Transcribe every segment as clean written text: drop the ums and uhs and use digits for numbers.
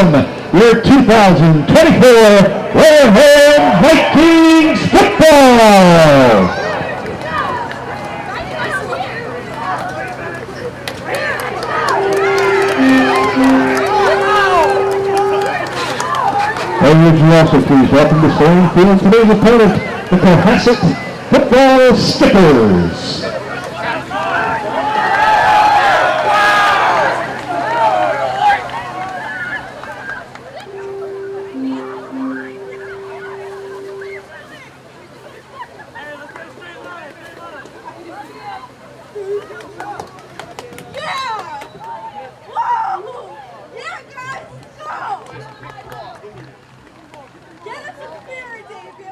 welcome your 2024 Wareham Vikings football. And would you also please welcome to Stone Field today's opponent, the Cohasset Football Stickers.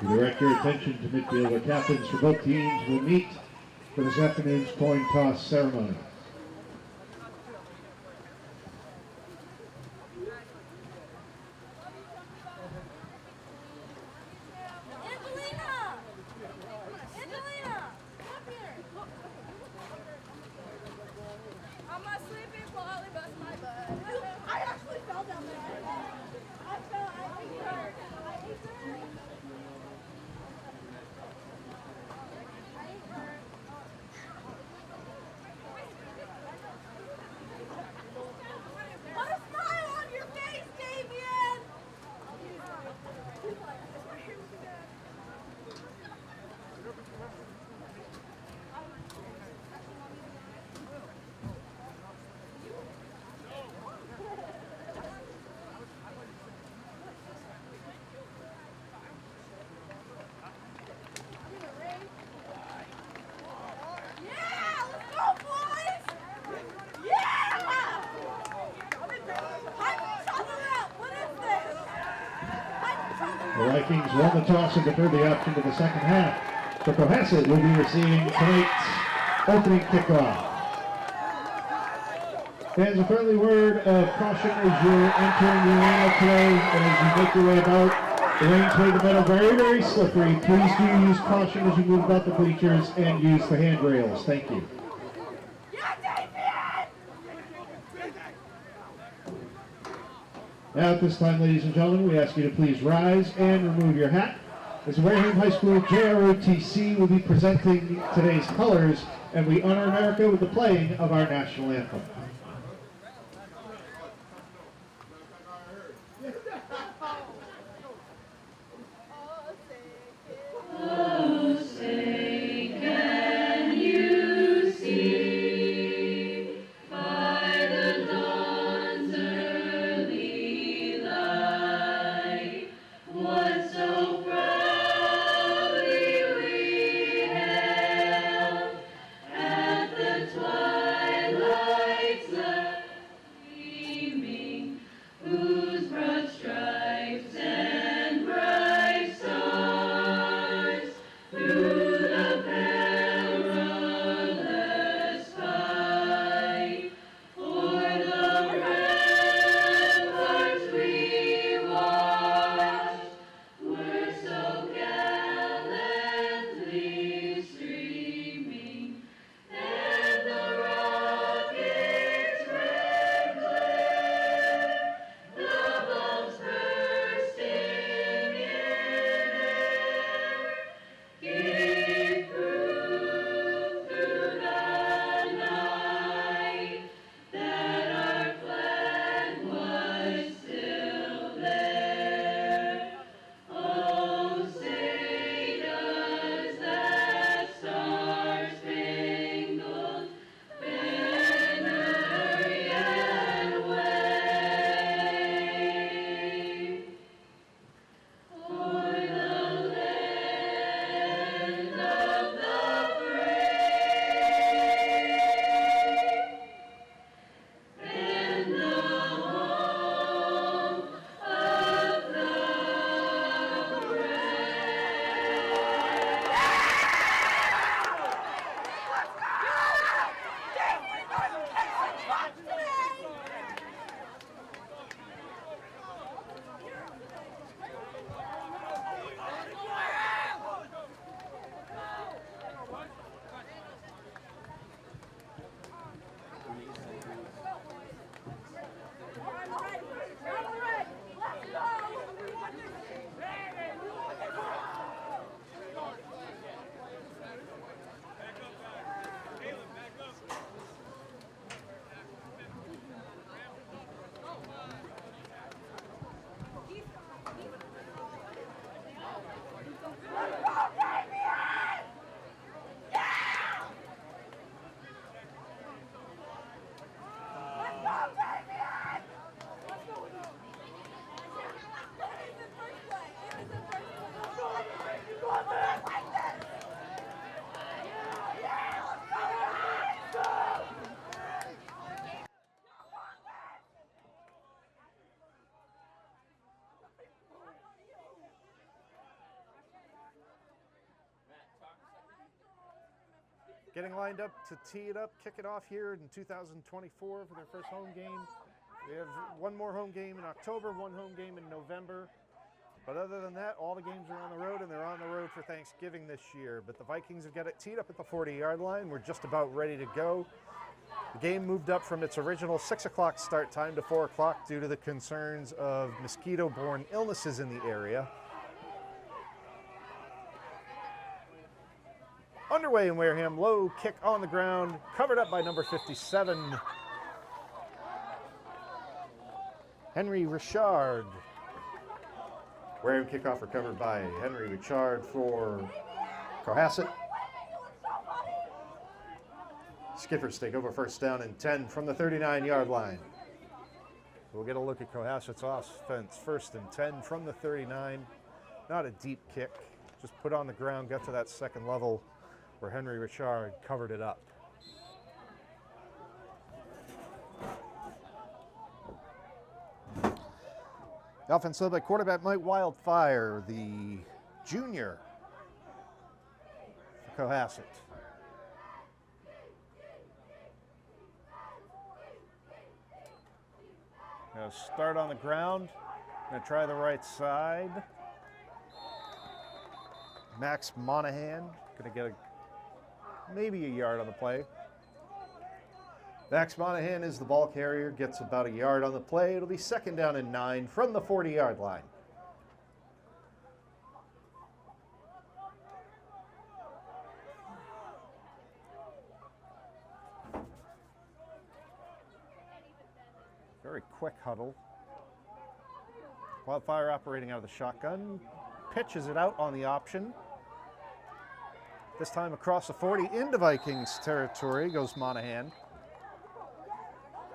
Direct your attention to midfield where captains for both teams will meet for this afternoon's coin toss ceremony. The Vikings won the toss and deferred the option to the second half. So Cohasset will be receiving tonight's opening kickoff. Fans, a friendly word of caution as you're entering the arena today and as you make your way about. The lanes made the metal very, very slippery. Please do use caution as you move about the bleachers and use the handrails. Thank you. Now at this time, ladies and gentlemen, we ask you to please rise and remove your hat. As Wareham High School JROTC will be presenting today's colors, and we honor America with the playing of our national anthem. Twilight's getting lined up to tee it up, kick it off here in 2024 for their first home game. We have one more home game in October, one home game in November. But other than that, all the games are on the road, and they're on the road for Thanksgiving this year. But the Vikings have got it teed up at the 40-yard line. We're just about ready to go. The game moved up from its original 6 o'clock start time to 4 o'clock due to the concerns of mosquito-borne illnesses in the area. Underway in Wareham, low kick on the ground, covered up by number 57, Henry Richard. Wareham kickoff recovered by Henry Richard for Cohasset. Skippers take over first down and 10 from the 39-yard line. We'll get a look at Cohasset's offense. First and 10 from the 39. Not a deep kick, just put on the ground, got to that second level where Henry Richard covered it up. The offense led by quarterback Mike Wildfire, the junior for Cohasset. Gonna start on the ground. Gonna try the right side. Max Monahan gonna get maybe a yard on the play. Max Monahan is the ball carrier, gets about a yard on the play. It'll be second down and 9 from the 40-yard line. Very quick huddle. Wildfire operating out of the shotgun. Pitches it out on the option. This time across the 40 into Vikings territory goes Monahan.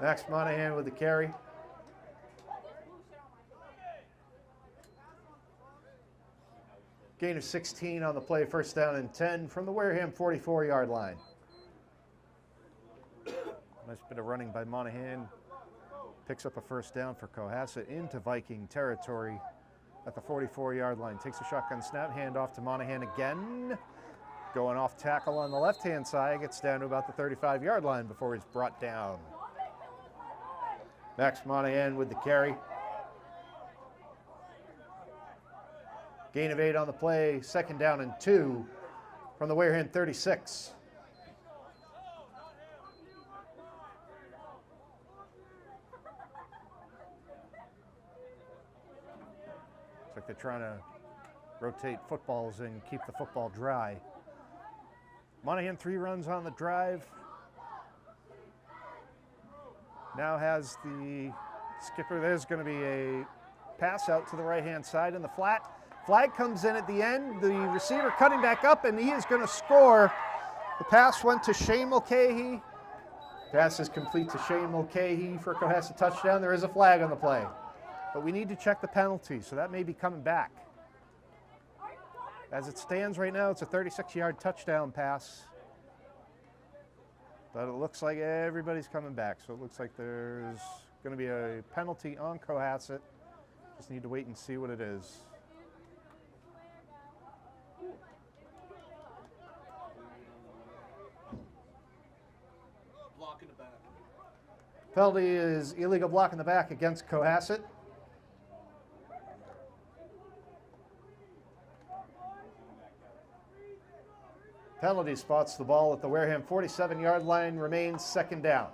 Max Monahan with the carry. Gain of 16 on the play, first down and 10 from the Wareham 44-yard line. Nice bit of running by Monahan. Picks up a first down for Cohasset into Viking territory at the 44-yard line. Takes a shotgun snap, hand off to Monahan again. Going off tackle on the left-hand side, gets down to about the 35-yard line before he's brought down. Max Monahan with the carry. Gain of 8 on the play, second down and 2 from the Wareham 36. Looks like they're trying to rotate footballs and keep the football dry. Monahan 3 runs on the drive. Now has the skipper. There's going to be a pass out to the right-hand side in the flat. Flag comes in at the end. The receiver cutting back up, and he is going to score. The pass went to Shane Mulcahy. Pass is complete to Shane Mulcahy for Cohasset touchdown. There is a flag on the play, but we need to check the penalty, so that may be coming back. As it stands right now, it's a 36-yard touchdown pass. But it looks like everybody's coming back, so it looks like there's going to be a penalty on Cohasset. Just need to wait and see what it is. Block in the back. Penalty is illegal block in the back against Cohasset. Penalty spots the ball at the Wareham 47-yard line, remains second down.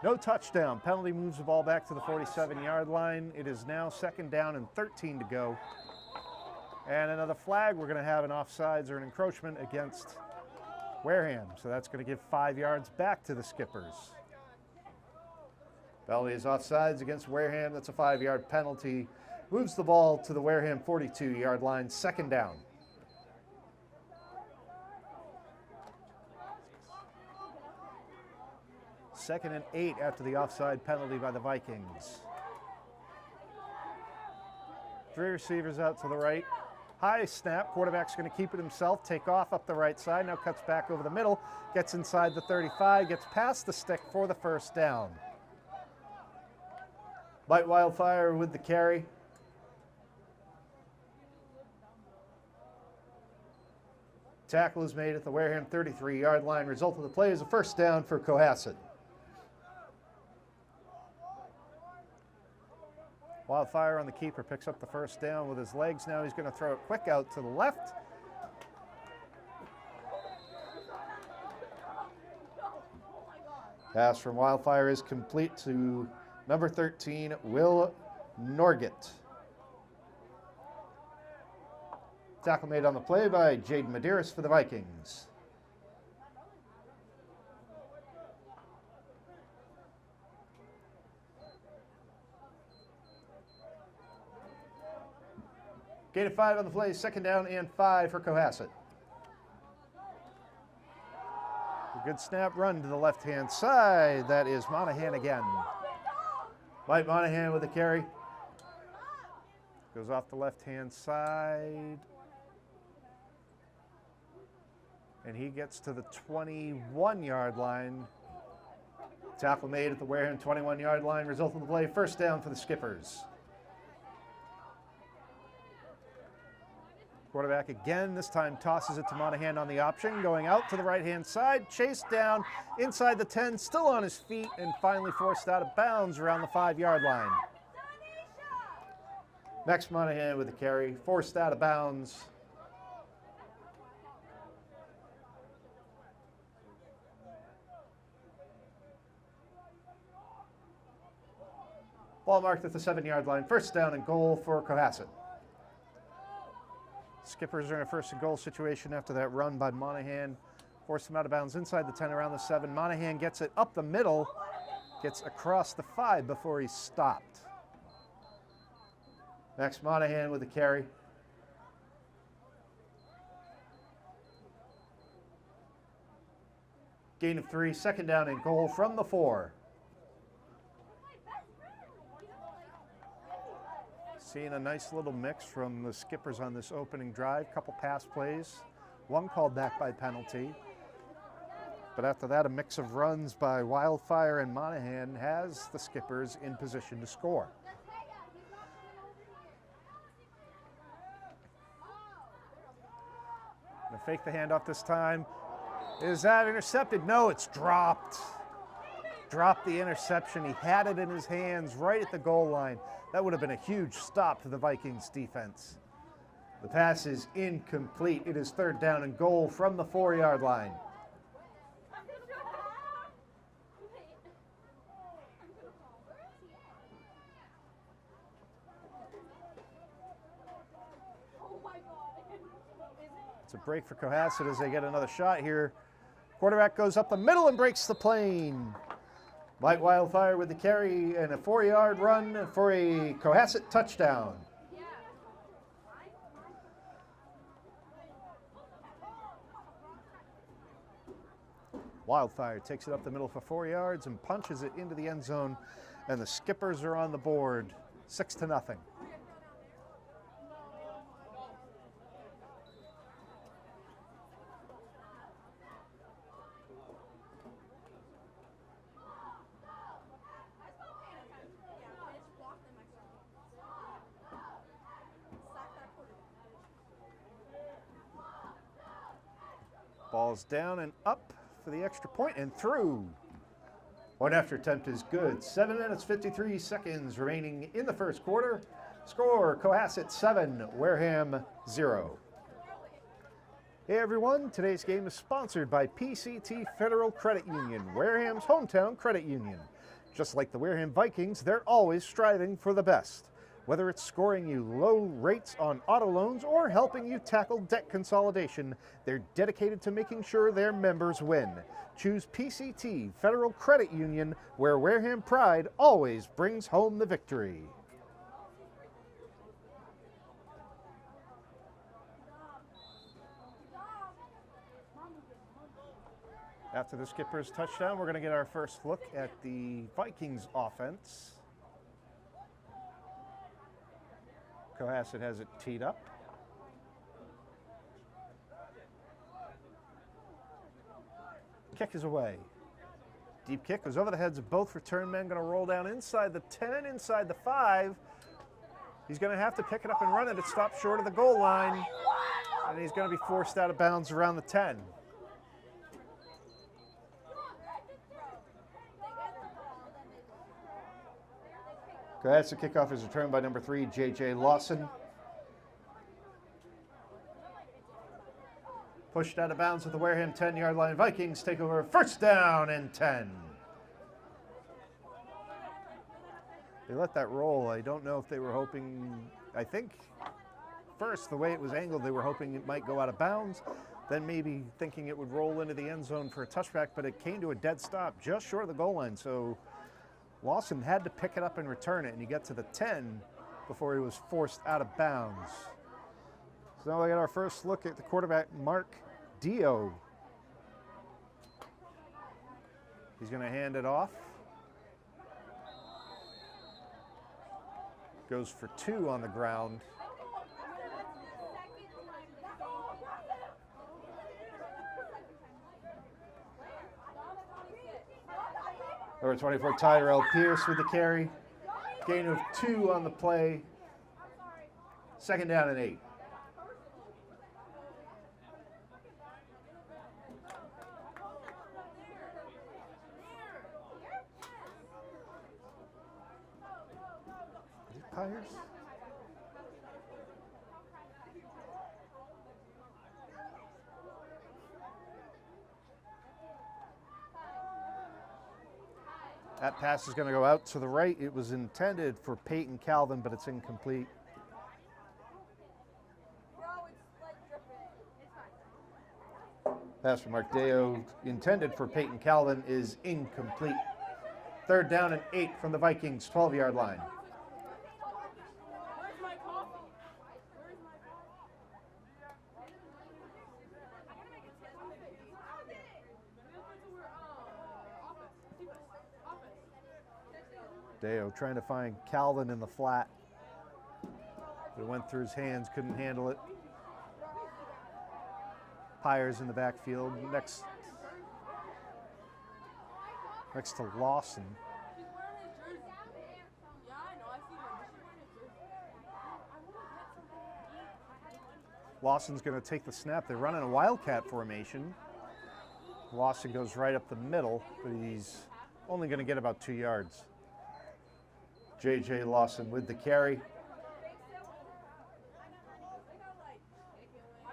No touchdown. Penalty moves the ball back to the 47-yard line. It is now second down and 13 to go. And another flag. We're going to have an offsides or an encroachment against Wareham. So that's going to give 5 yards back to the Skippers. Penalty is offsides against Wareham. That's a 5-yard penalty. Moves the ball to the Wareham 42-yard line, second down. Second and 8 after the offside penalty by the Vikings. 3 receivers out to the right. High snap. Quarterback's going to keep it himself. Take off up the right side. Now cuts back over the middle. Gets inside the 35. Gets past the stick for the first down. Mike Wildfire with the carry. Tackle is made at the Wareham 33-yard line. Result of the play is a first down for Cohasset. Wildfire on the keeper, picks up the first down with his legs. Now he's going to throw it quick out to the left. Pass from Wildfire is complete to number 13, Will Norgett. Tackle made on the play by Jaden Medeiros for the Vikings. Gain of 5 on the play, second down and 5 for Cohasset. A good snap run to the left-hand side. That is Monahan again. Mike Monahan with the carry. Goes off the left-hand side. And he gets to the 21-yard line. Tackle made at the Wareham 21-yard line. Result of the play, first down for the Skippers. Quarterback again, this time tosses it to Monahan on the option, going out to the right-hand side, chased down inside the 10, still on his feet, and finally forced out of bounds around the 5-yard line. Max Monahan with the carry, forced out of bounds. Ball marked at the 7-yard line, first down and goal for Cohasset. Skippers are in a first and goal situation after that run by Monahan. Forced him out of bounds inside the 10, around the 7. Monahan gets it up the middle, gets across the 5 before he's stopped. Max Monahan with the carry. Gain of 3, second down and goal from the 4. Seeing a nice little mix from the Skippers on this opening drive. Couple pass plays, one called back by penalty. But after that, a mix of runs by Wildfire and Monahan has the Skippers in position to score. Gonna fake the handoff this time. Is that intercepted? No, it's dropped. Dropped the interception. He had it in his hands right at the goal line. That would have been a huge stop to the Vikings defense. The pass is incomplete. It is third down and goal from the 4-yard line. It's a break for Cohasset as they get another shot here. Quarterback goes up the middle and breaks the plane. Mike Wildfire with the carry and a 4-yard run for a Cohasset touchdown. Wildfire takes it up the middle for 4 yards and punches it into the end zone, and the Skippers are on the board, 6-0. Ball's down and up for the extra point and through. Point after attempt is good. 7 minutes, 53 seconds remaining in the first quarter. Score, Cohasset 7, Wareham 0. Hey everyone, today's game is sponsored by PCT Federal Credit Union, Wareham's hometown credit union. Just like the Wareham Vikings, they're always striving for the best. Whether it's scoring you low rates on auto loans or helping you tackle debt consolidation, they're dedicated to making sure their members win. Choose PCT Federal Credit Union, where Wareham pride always brings home the victory. After the Skippers' touchdown, we're going to get our first look at the Vikings offense. Cohasset has it teed up. Kick is away. Deep kick goes over the heads of both return men. Going to roll down inside the 10, inside the 5. He's going to have to pick it up and run it. It stops short of the goal line. And he's going to be forced out of bounds around the 10. Cohasset kickoff is returned by number 3, J.J. Lawson. Pushed out of bounds at the Wareham 10-yard line. Vikings take over first down and 10. They let that roll. I don't know if they were hoping, I think first, the way it was angled, they were hoping it might go out of bounds, then maybe thinking it would roll into the end zone for a touchback, but it came to a dead stop just short of the goal line. So Lawson had to pick it up and return it, and he got to the 10 before he was forced out of bounds. So now we got our first look at the quarterback, Mark Dio. He's going to hand it off. Goes for 2 on the ground. Number 24, Tyrell Pierce with the carry. Gain of 2 on the play. Second down and 8. Tires? That pass is going to go out to the right. It was intended for Peyton Calvin, but it's incomplete. Pass from Mark Deo, intended for Peyton Calvin, is incomplete. Third down and 8 from the Vikings, 12-yard line. Deo trying to find Calvin in the flat. It went through his hands, couldn't handle it. Pyers in the backfield, next to Lawson. Lawson's going to take the snap. They're running a wildcat formation. Lawson goes right up the middle, but he's only going to get about 2 yards. J.J. Lawson with the carry.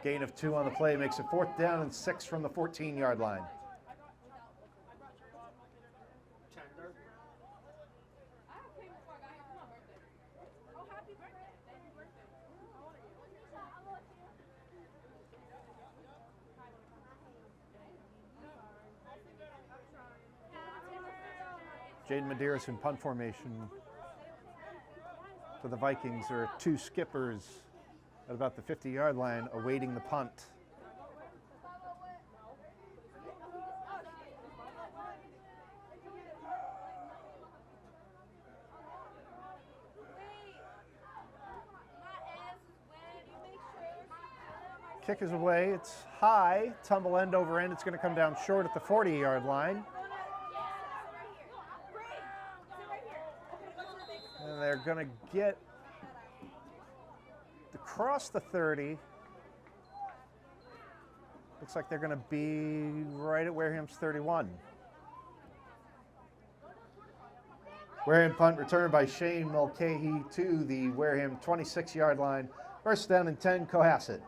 Gain of 2 on the play makes it 4th down and 6 from the 14-yard line. Jaden Medeiros in punt formation. For the Vikings, there are 2 skippers at about the 50-yard line awaiting the punt. Kick is away. It's high, tumble end over end. It's going to come down short at the 40-yard line. And they're going to get across the 30. Looks like they're going to be right at Wareham's 31. Wareham punt returned by Shane Mulcahy to the Wareham 26-yard line. First down and 10, Cohasset.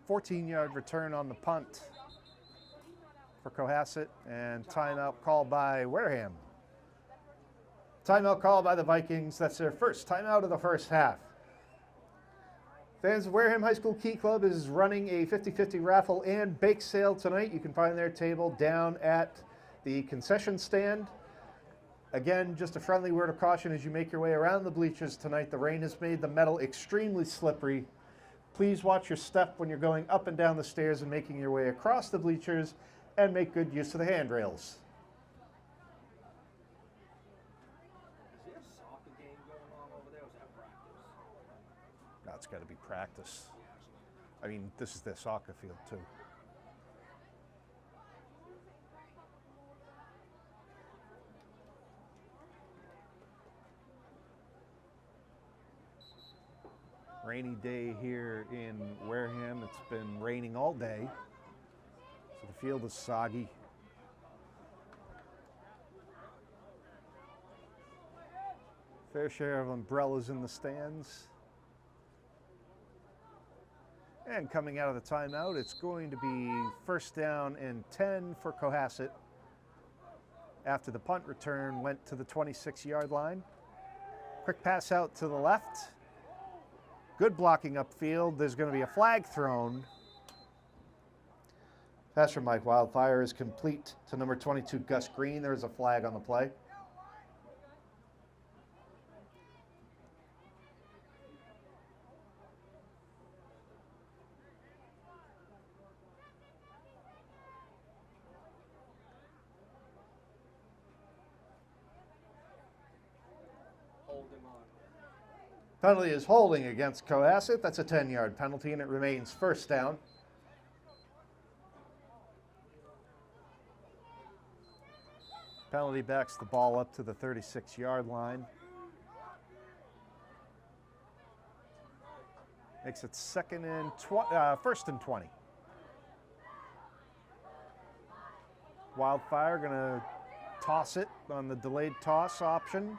$14-yard return on the punt for Cohasset, and timeout called by Wareham. Timeout called by the Vikings. That's their first timeout of the first half. Fans of Wareham High School Key Club is running a 50-50 raffle and bake sale tonight. You can find their table down at the concession stand. Again, just a friendly word of caution as you make your way around the bleachers tonight. The rain has made the metal extremely slippery. Please watch your step when you're going up and down the stairs and making your way across the bleachers, and make good use of the handrails. Is there a soccer game going on over there, or is that practice? That's got to be practice. I mean, this is their soccer field too. Rainy day here in Wareham. It's been raining all day, so the field is soggy. Fair share of umbrellas in the stands. And coming out of the timeout, it's going to be 1st down and 10 for Cohasset after the punt return went to the 26-yard line. Quick pass out to the left. Good blocking upfield. There's going to be a flag thrown. Pass from Mike Wildfire is complete to number 22, Gus Green. There's a flag on the play. Penalty is holding against Cohasset. That's a 10-yard penalty, and it remains 1st down. Penalty backs the ball up to the 36-yard line. Makes it 1st and 20. Wildfire gonna toss it on the delayed toss option.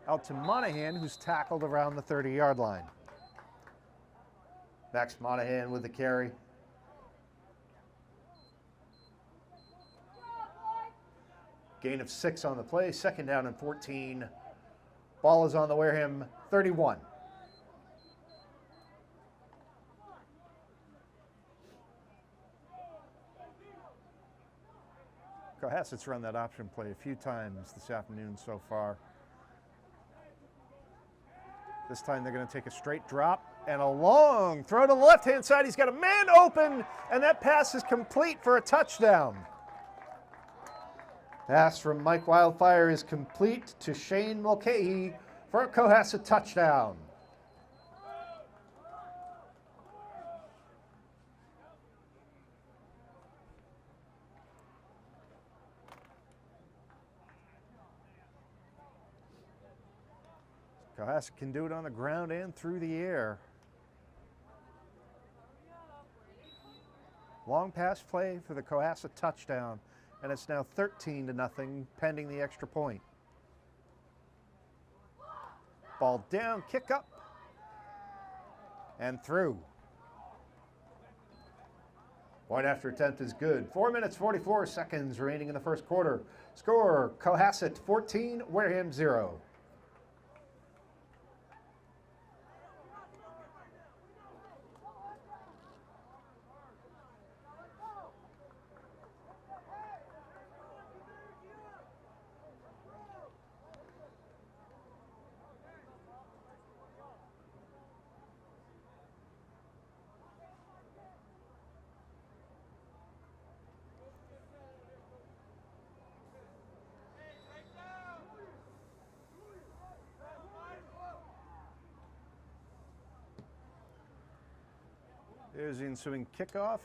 Out to Monahan, who's tackled around the 30-yard line. Max Monahan with the carry. Gain of 6 on the play, 2nd down and 14. Ball is on the Wareham 31. Cohasset's run that option play a few times this afternoon so far. This time they're going to take a straight drop and a long throw to the left-hand side. He's got a man open, and that pass is complete for a touchdown. Pass from Mike Wildfire is complete to Shane Mulcahy for a Cohasset touchdown. Cohasset can do it on the ground and through the air. Long pass play for the Cohasset touchdown, and it's now 13-0 pending the extra point. Ball down, kick up, and through. Point after attempt is good. 4 minutes, 44 seconds remaining in the 1st quarter. Score, Cohasset 14, Wareham 0. There's the ensuing kickoff,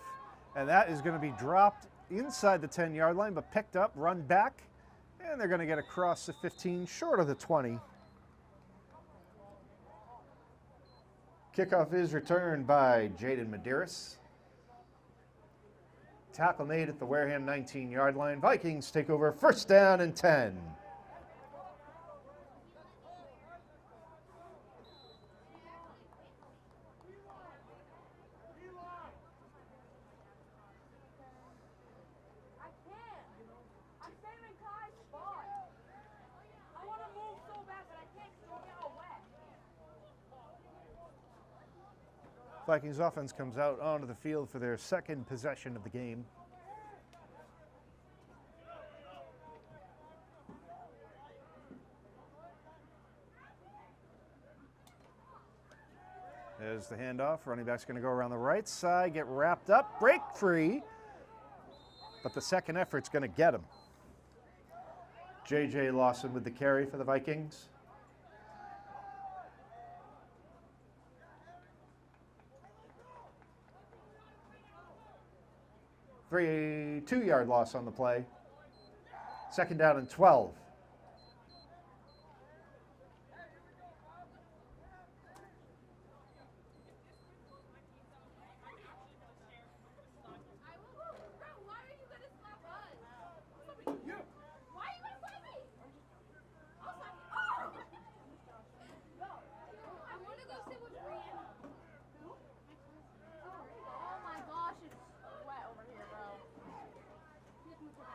and that is going to be dropped inside the 10-yard line, but picked up, run back, and they're going to get across the 15, short of the 20. Kickoff is returned by Jaden Medeiros. Tackle made at the Wareham 19-yard line. Vikings take over 1st down and 10. Vikings offense comes out onto the field for their 2nd possession of the game. There's the handoff. Running back's going to go around the right side, get wrapped up, break free, but the second effort's going to get him. J.J. Lawson with the carry for the Vikings. A 2-yard loss on the play. 2nd down and 12.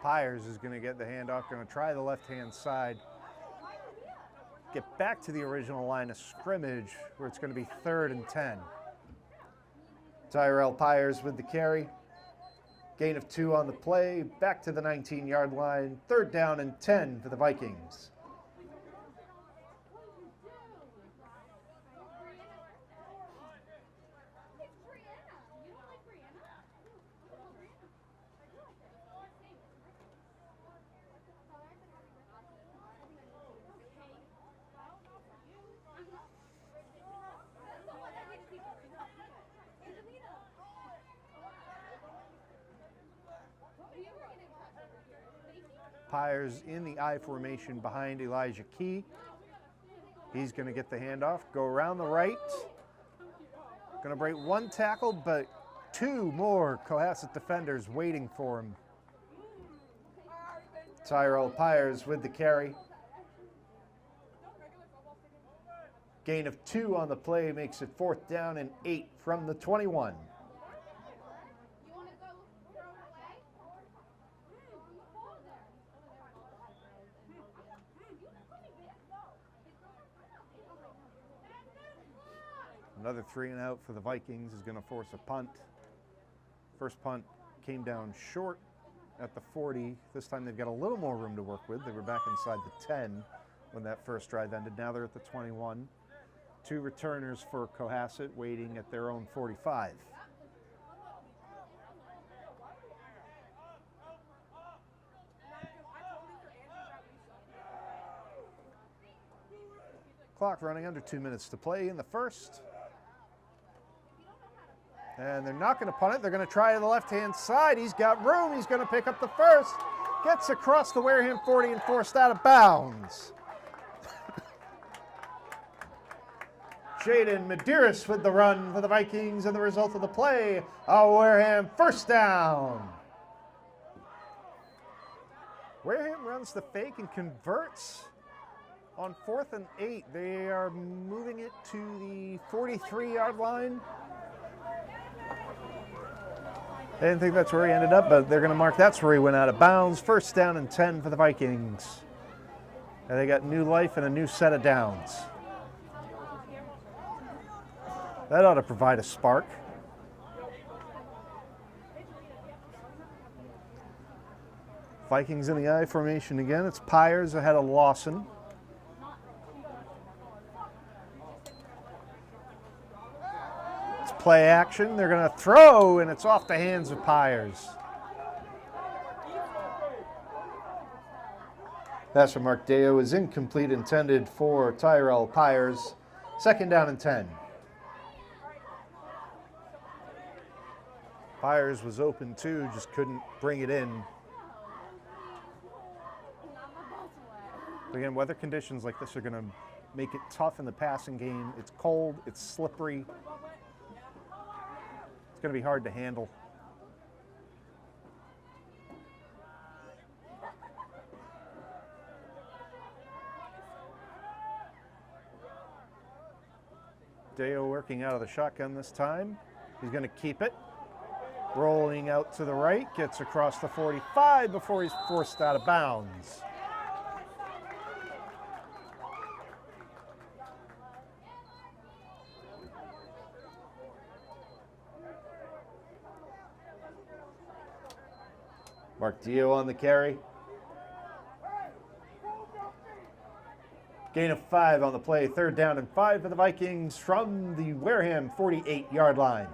Pyers is going to get the handoff, going to try the left-hand side. Get back to the original line of scrimmage where it's going to be 3rd and 10. Tyrell Pyers with the carry. Gain of 2 on the play, back to the 19-yard line, 3rd down and 10 for the Vikings. Pyers in the I formation behind Elijah Key. He's going to get the handoff, go around the right. Going to break 1 tackle, but 2 more Cohasset defenders waiting for him. Tyrell Pyers with the carry. Gain of 2 on the play makes it 4th down and 8 from the 21. Another 3 and out for the Vikings is going to force a punt. First punt came down short at the 40. This time they've got a little more room to work with. They were back inside the 10 when that first drive ended. Now they're at the 21. 2 returners for Cohasset waiting at their own 45. Clock running under 2 minutes to play in the first. And they're not going to punt it. They're going to try to the left-hand side. He's got room. He's going to pick up the first. Gets across the Wareham 40 and forced out of bounds. Jaden Medeiros with the run for the Vikings, and the result of the play, a Wareham first down. Wareham runs the fake and converts on 4th and 8. They are moving it to the 43-yard line. I didn't think that's where he ended up, but they're going to mark that's where he went out of bounds. 1st down and 10 for the Vikings. And they got new life and a new set of downs. That ought to provide a spark. Vikings in the I formation again. It's Pyers ahead of Lawson. Play action. They're going to throw, and it's off the hands of Pyers. Pass from Mark Deo is incomplete, intended for Tyrell Pyers. 2nd down and 10. Pyers was open too, just couldn't bring it in. Again, weather conditions like this are going to make it tough in the passing game. It's cold, it's slippery. It's going to be hard to handle. Deo working out of the shotgun this time. He's going to keep it. Rolling out to the right, gets across the 45 before he's forced out of bounds. Mark Deo on the carry. Gain of 5 on the play. 3rd down and 5 for the Vikings from the Wareham 48-yard line.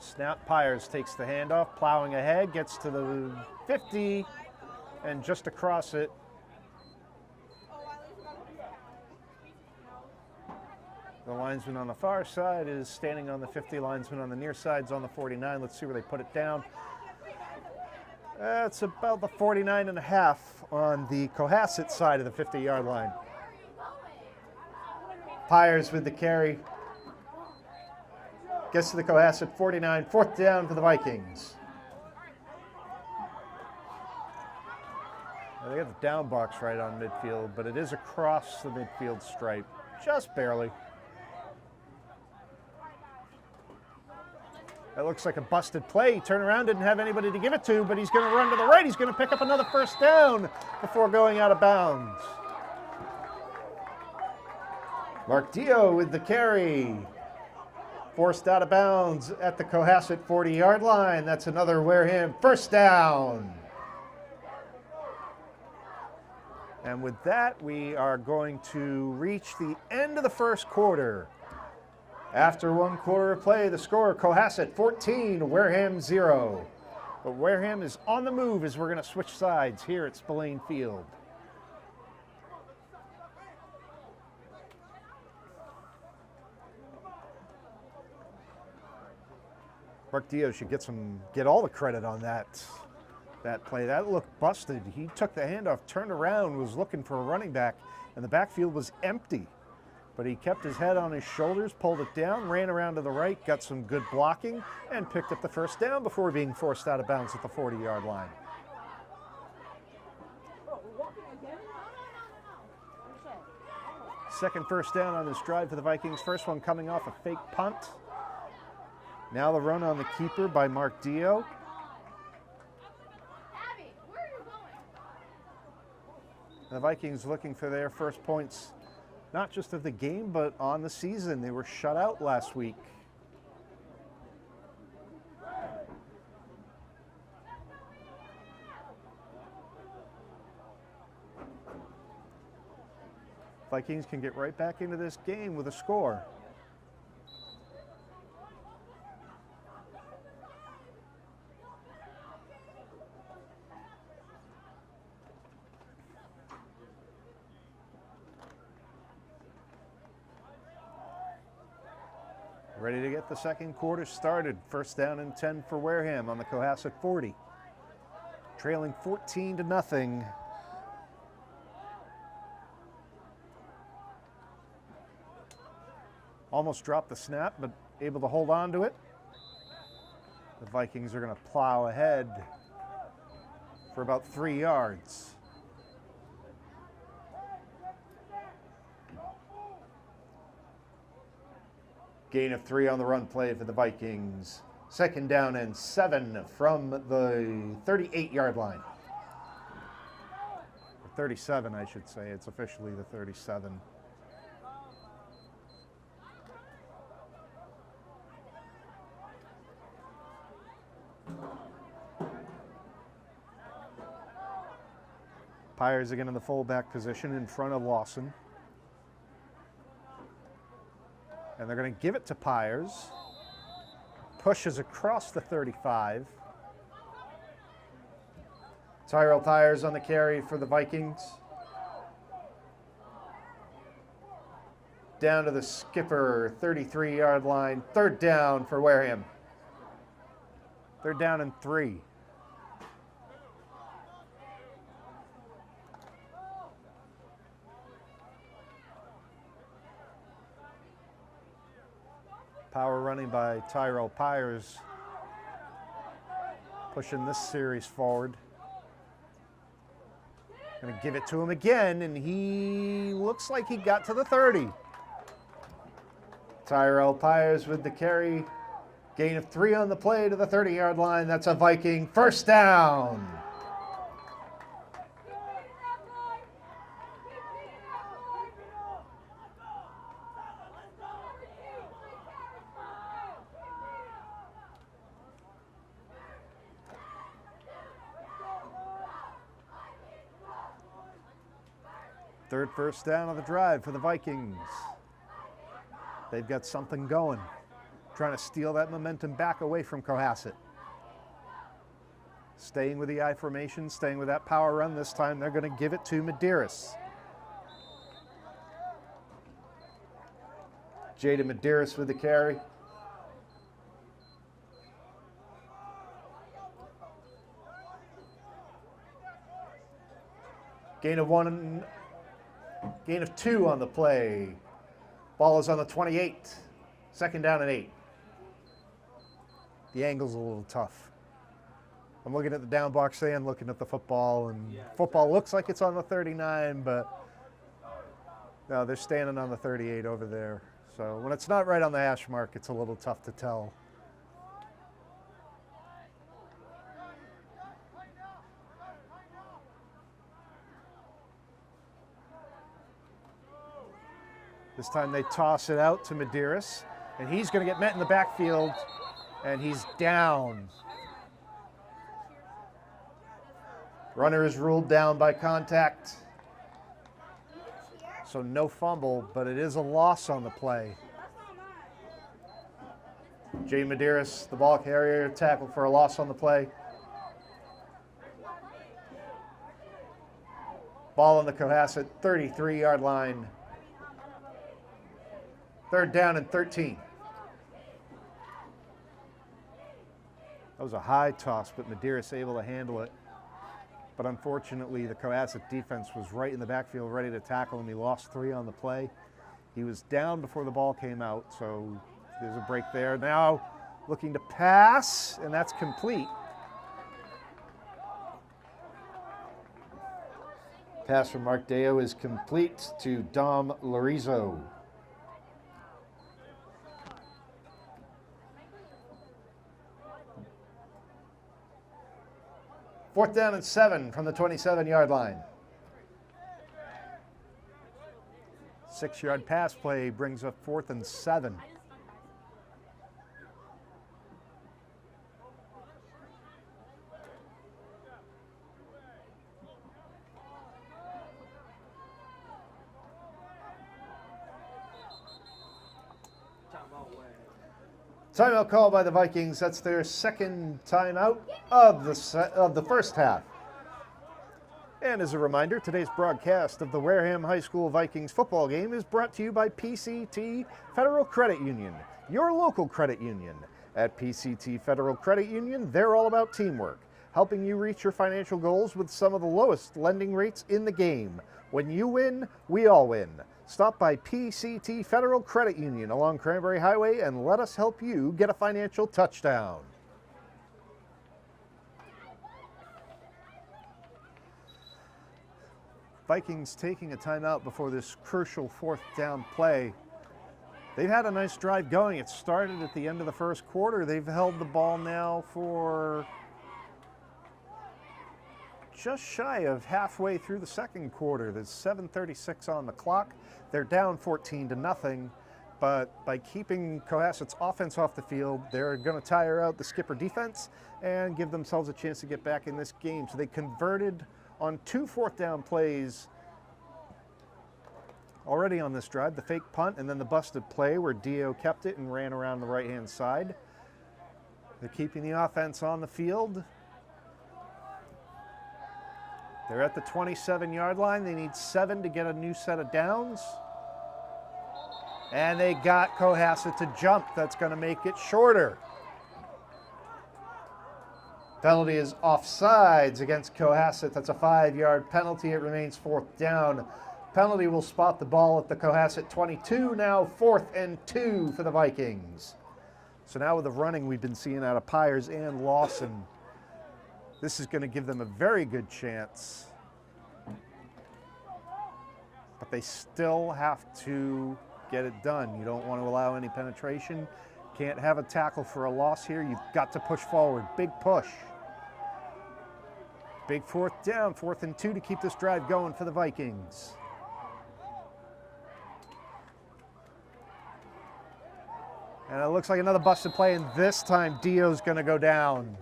Snap, Pyers takes the handoff, plowing ahead, gets to the 50, and just across it. The linesman on the far side is standing on the 50, linesman on the near side's on the 49. Let's see where they put it down. That's about the 49.5 on the Cohasset side of the 50-yard line. Pyers with the carry. Gets to the Cohasset 49, 4th down for the Vikings. Now, they got the down box right on midfield, but it is across the midfield stripe, just barely. That looks like a busted play. Turn around, didn't have anybody to give it to, but he's going to run to the right. He's going to pick up another 1st down before going out of bounds. Mark Dio with the carry. Forced out of bounds at the Cohasset 40-yard line. That's another Wareham 1st down. And with that, we are going to reach the end of the 1st quarter. After 1 quarter of play, the score, Cohasset 14, Wareham 0. But Wareham is on the move as we're going to switch sides here at Spillane Field. Mark Dio should get all the credit on that play. That looked busted. He took the handoff, turned around, was looking for a running back, and the backfield was empty. But he kept his head on his shoulders, pulled it down, ran around to the right, got some good blocking, and picked up the 1st down before being forced out of bounds at the 40-yard line. Second 1st down on this drive for the Vikings. First one coming off a fake punt. Now the run on the keeper by Mark Dio. The Vikings looking for their first points, not just of the game, but on the season. They were shut out last week. Vikings can get right back into this game with a score. Ready to get the 2nd quarter started. 1st down and 10 for Wareham on the Cohasset 40. Trailing 14-0. Almost dropped the snap, but able to hold on to it. The Vikings are going to plow ahead for about 3 yards. Gain of 3 on the run play for the Vikings. 2nd down and 7 from the 38-yard line. Or 37, I should say. It's officially the 37. Pyers again in the fullback position in front of Lawson. And they're going to give it to Pyers. Pushes across the 35. Tyrell Pyers on the carry for the Vikings. Down to the skipper, 33-yard line. 3rd down for Wareham. 3rd down and 3. Power running by Tyrell Pyers, pushing this series forward. Going to give it to him again, and he looks like he got to the 30. Tyrell Pyers with the carry. Gain of 3 on the play to the 30-yard line. That's a Viking 1st down. Third 1st down of the drive for the Vikings. They've got something going, trying to steal that momentum back away from Cohasset. Staying with the I formation, staying with that power run. This time they're going to give it to Medeiros. Jada Medeiros with the carry. Gain of 2 on the play. Ball is on the 28. 2nd down and 8. the angle's a little tough. I'm looking at the down box and looking at the football, and football looks like it's on the 39, but no, they're standing on the 38 over there. So when it's not right on the hash mark, it's a little tough to tell. This time they toss it out to Medeiros, and he's going to get met in the backfield, and he's down. Runner is ruled down by contact. So no fumble, but it is a loss on the play. Jay Medeiros, the ball carrier, tackled for a loss on the play. Ball on the Cohasset 33-yard line. 3rd down and 13. That was a high toss, but Medeiros able to handle it. But unfortunately, the Cohasset defense was right in the backfield, ready to tackle him. He lost 3 on the play. He was down before the ball came out, so there's a break there. Now looking to pass, and that's complete. Pass from Mark Deo is complete to Dom Lorizzo. Fourth down and 7 from the 27-yard line. 6-yard pass play brings up 4th and 7. Timeout call by the Vikings. That's their second timeout of the first half. And as a reminder, today's broadcast of the Wareham High School Vikings football game is brought to you by PCT Federal Credit Union, your local credit union. At PCT Federal Credit Union, they're all about teamwork, helping you reach your financial goals with some of the lowest lending rates in the game. When you win, we all win. Stop by PCT Federal Credit Union along Cranberry Highway and let us help you get a financial touchdown. Vikings taking a timeout before this crucial 4th down play. They've had a nice drive going. It started at the end of the first quarter. They've held the ball now for just shy of halfway through the second quarter. There's 7:36 on the clock. They're down 14-0, but by keeping Cohasset's offense off the field, they're going to tire out the skipper defense and give themselves a chance to get back in this game. So they converted on 2 4th down plays already on this drive, the fake punt and then the busted play where Dio kept it and ran around the right-hand side. They're keeping the offense on the field. They're at the 27-yard line. They need 7 to get a new set of downs. And they got Cohasset to jump. That's going to make it shorter. Penalty is offsides against Cohasset. That's a 5-yard penalty. It remains 4th down. Penalty will spot the ball at the Cohasset 22. Now 4th and 2 for the Vikings. So now with the running we've been seeing out of Pyers and Lawson, this is going to give them a very good chance. But they still have to get it done. You don't want to allow any penetration. Can't have a tackle for a loss here. You've got to push forward. Big push. Big 4th down, 4th and 2 to keep this drive going for the Vikings. And it looks like another busted play, and this time Dio's going to go down.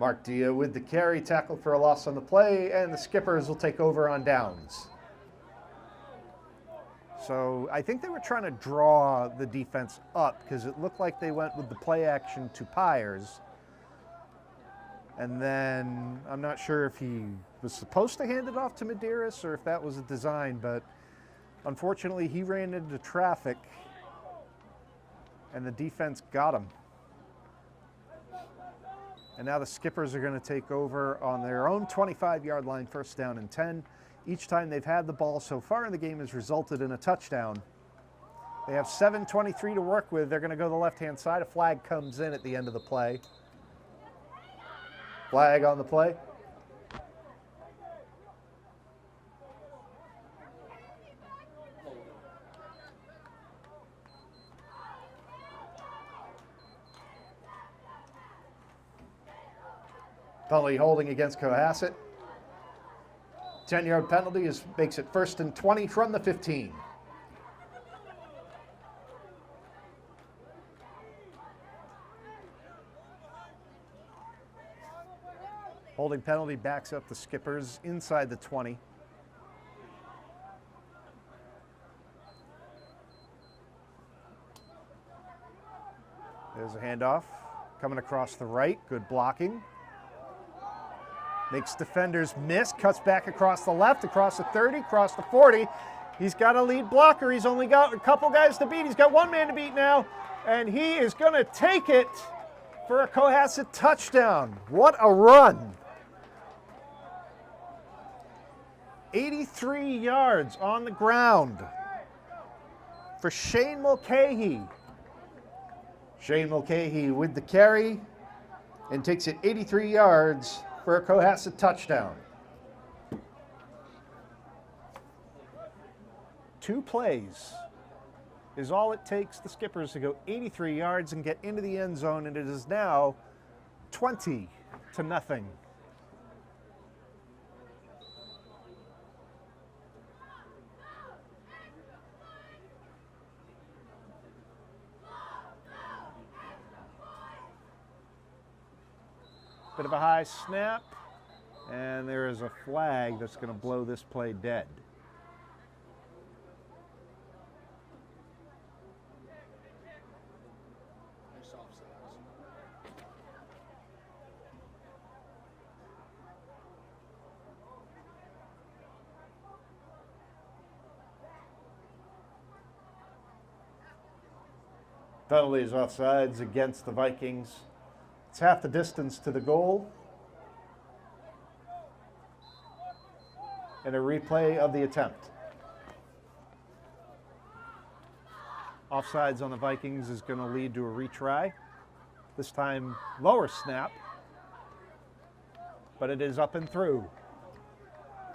Mark Dio with the carry, tackle for a loss on the play, and the Skippers will take over on downs. So I think they were trying to draw the defense up because it looked like they went with the play action to Pyers. And then I'm not sure if he was supposed to hand it off to Medeiros or if that was a design, but unfortunately he ran into traffic and the defense got him. And now the Skippers are going to take over on their own 25-yard line, 1st down and 10. Each time they've had the ball so far in the game has resulted in a touchdown. They have 7:23 to work with. They're going to go the left-hand side. A flag comes in at the end of the play. Flag on the play. Penalty holding against Cohasset. 10-yard penalty makes it 1st and 20 from the 15. Holding penalty backs up the Skippers inside the 20. There's a handoff coming across the right. Good blocking. Makes defenders miss. Cuts back across the left, across the 30, across the 40. He's got a lead blocker. He's only got a couple guys to beat. He's got one man to beat now, and he is going to take it for a Cohasset touchdown. What a run. 83 yards on the ground for Shane Mulcahy. Shane Mulcahy with the carry and takes it 83 yards for a Cohasset touchdown. 2 plays is all it takes the Skippers to go 83 yards and get into the end zone, and it is now 20-0. Bit of a high snap, and there is a flag that's going to blow this play dead. Penalties offsides against the Vikings. It's half the distance to the goal. And a replay of the attempt. Offsides on the Vikings is going to lead to a retry. This time lower snap, but it is up and through.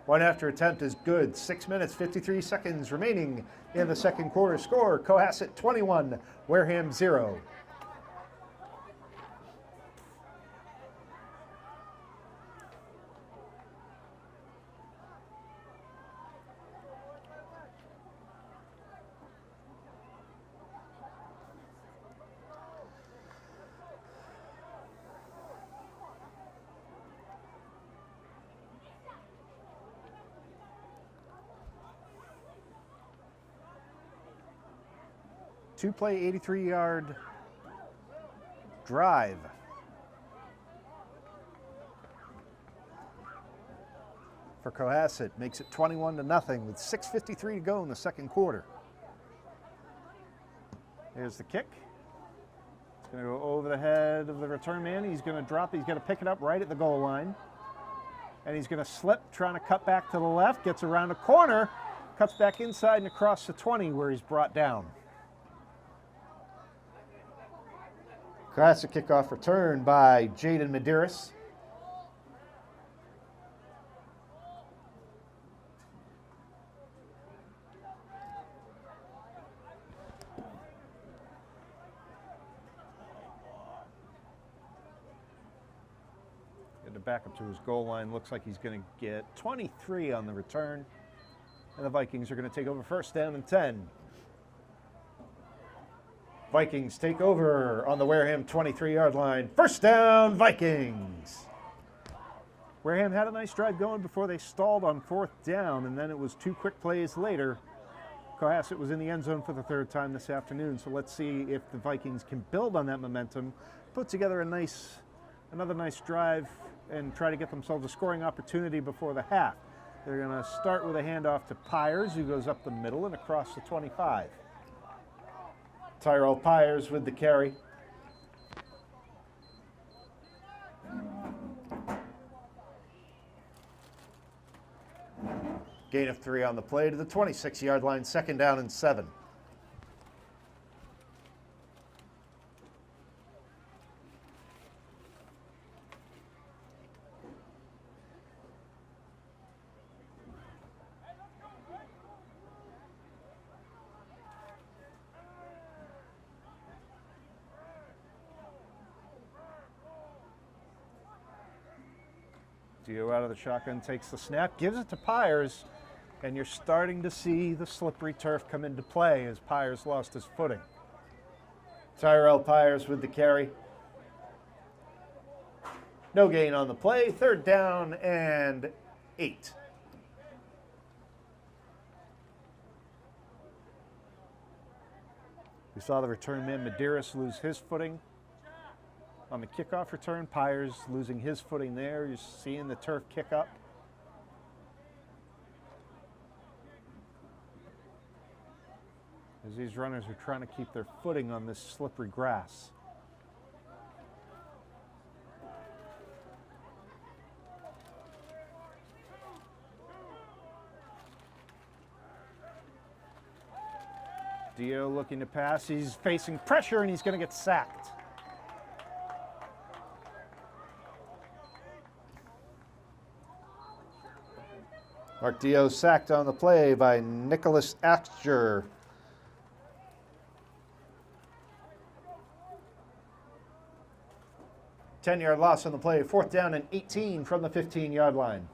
One after attempt is good. 6 minutes, 53 seconds remaining in the second quarter. Score, Cohasset 21, Wareham 0. Two-play, 83-yard drive. For Cohasset, makes it 21-0 with 6:53 to go in the second quarter. Here's the kick. It's going to go over the head of the return man. He's going to drop it. He's going to pick it up right at the goal line. And he's going to slip, trying to cut back to the left, gets around a corner, cuts back inside and across the 20 where he's brought down. Cohasset kickoff return by Jaden Medeiros. Get it back up to his goal line. Looks like he's going to get 23 on the return. And the Vikings are going to take over 1st down and 10. Vikings take over on the Wareham 23-yard line. 1st down, Vikings. Wareham had a nice drive going before they stalled on 4th down, and then it was 2 quick plays later. Cohasset was in the end zone for the 3rd time this afternoon, so let's see if the Vikings can build on that momentum, put together another nice drive, and try to get themselves a scoring opportunity before the half. They're going to start with a handoff to Pyers, who goes up the middle and across the 25. Tyrell Pyers with the carry. Gain of 3 on the play to the 26-yard line, 2nd down and 7. Dio out of the shotgun takes the snap, gives it to Pyers, and you're starting to see the slippery turf come into play as Pyers lost his footing. Tyrell Pyers with the carry. No gain on the play. 3rd down and 8. We saw the return man Medeiros lose his footing on the kickoff return. Pyers losing his footing there. You're seeing the turf kick up. As these runners are trying to keep their footing on this slippery grass. Dio looking to pass. He's facing pressure and he's going to get sacked. Mark Dio sacked on the play by Nicholas Axger. Ten-yard loss on the play. 4th down and 18 from the 15-yard line.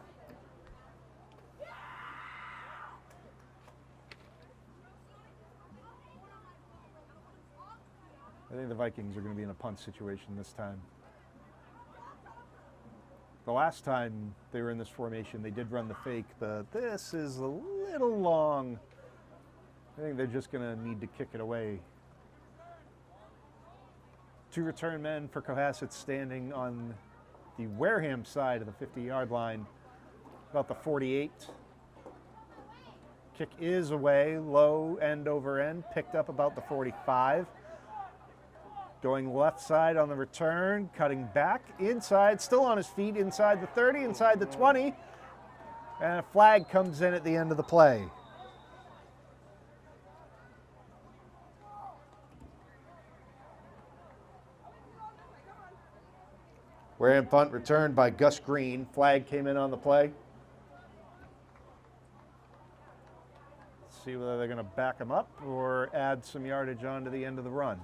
I think the Vikings are going to be in a punt situation this time. The last time they were in this formation, they did run the fake, but this is a little long. I think they're just going to need to kick it away. 2 return men for Cohasset standing on the Wareham side of the 50-yard line, about the 48. Kick is away, low end over end, picked up about the 45. Going left side on the return, cutting back, inside, still on his feet, inside the 30, inside the 20. And a flag comes in at the end of the play. Wareham punt returned by Gus Green. Flag came in on the play. Let's see whether they're going to back him up or add some yardage onto the end of the run.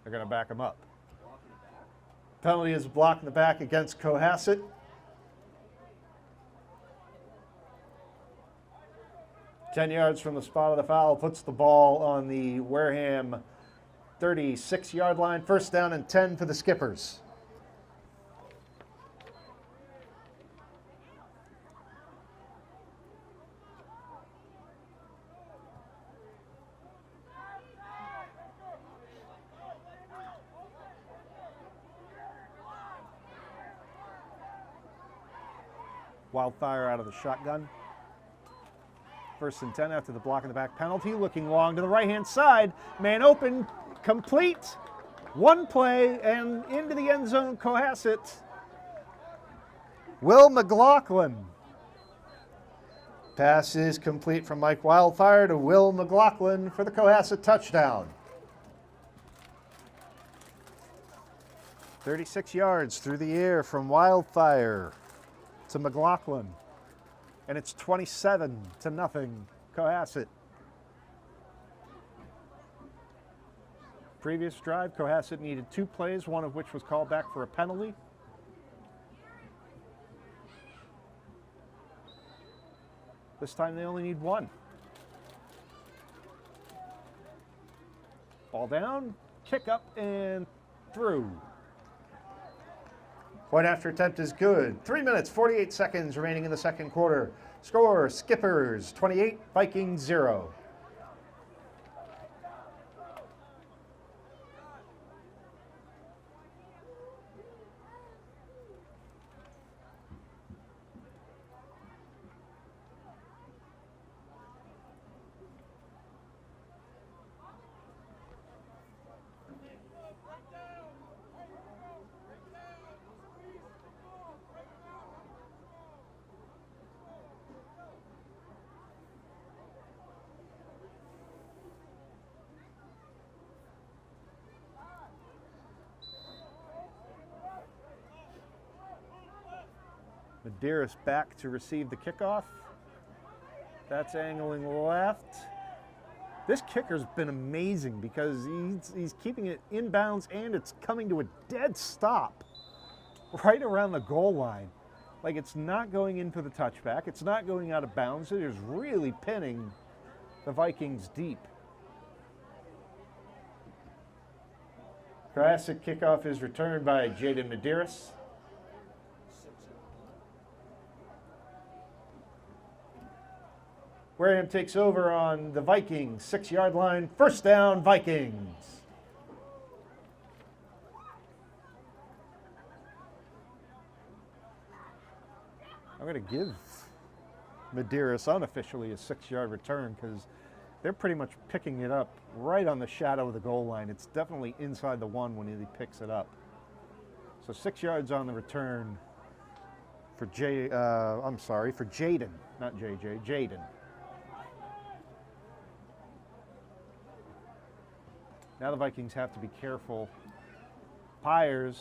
They're going to back him up. Penalty is a block in the back against Cohasset. Ten yards from the spot of the foul, puts the ball on the Wareham 36-yard line. 1st down and 10 for the Skippers. Wildfire out of the shotgun. 1st and 10 after the block in the back penalty. Looking long to the right-hand side. Man open, complete. 1 play and into the end zone, Cohasset. Will McLaughlin. Pass is complete from Mike Wildfire to Will McLaughlin for the Cohasset touchdown. 36 yards through the air from Wildfire to McLaughlin. And it's 27-0, Cohasset. Previous drive, Cohasset needed 2 plays, one of which was called back for a penalty. This time they only need 1. Ball down, kick up and through. Point after attempt is good. 3 minutes, 48 seconds remaining in the 2nd quarter. Score, Skippers 28, Vikings 0. Medeiros back to receive the kickoff. That's angling left. This kicker's been amazing because he's keeping it inbounds and it's coming to a dead stop right around the goal line. Like, it's not going in for the touchback. It's not going out of bounds. It is really pinning the Vikings deep. Cohasset kickoff is returned by Jaden Medeiros. Wareham takes over on the Vikings 6-yard line. First down, Vikings. I'm going to give Medeiros unofficially a 6-yard return because they're pretty much picking it up right on the shadow of the goal line. It's definitely inside the 1 when he picks it up. So 6 yards on the return for for Jaden, not JJ, Jaden. Now the Vikings have to be careful. Pyers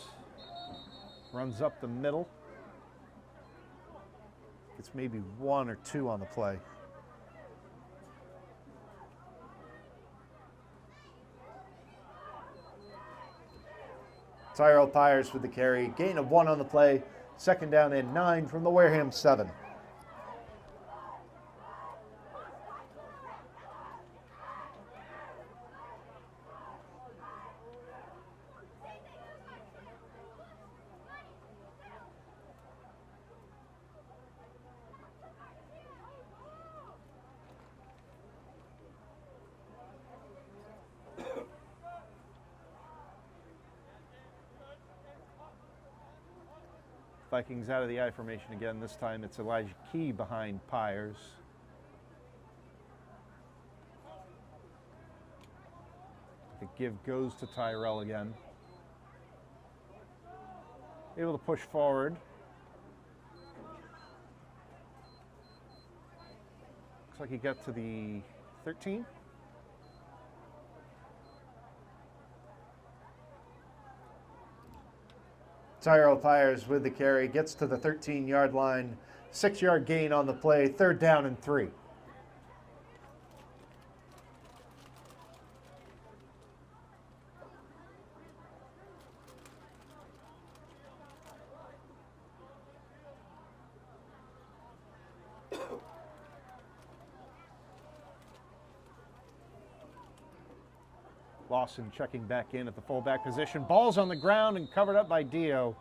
runs up the middle. It's maybe 1 or 2 on the play. Tyrell Pyers with the carry. Gain of 1 on the play. Second down and 9 from the Wareham 7. Vikings out of the I formation again. This time it's Elijah Key behind Pyers. The give goes to Tyrell again. Able to push forward. Looks like he got to the 13. Tyrell Pyers with the carry, gets to the 13-yard line, 6-yard gain on the play, third down and 3. Lawson checking back in at the fullback position. Ball's on the ground and covered up by Dio.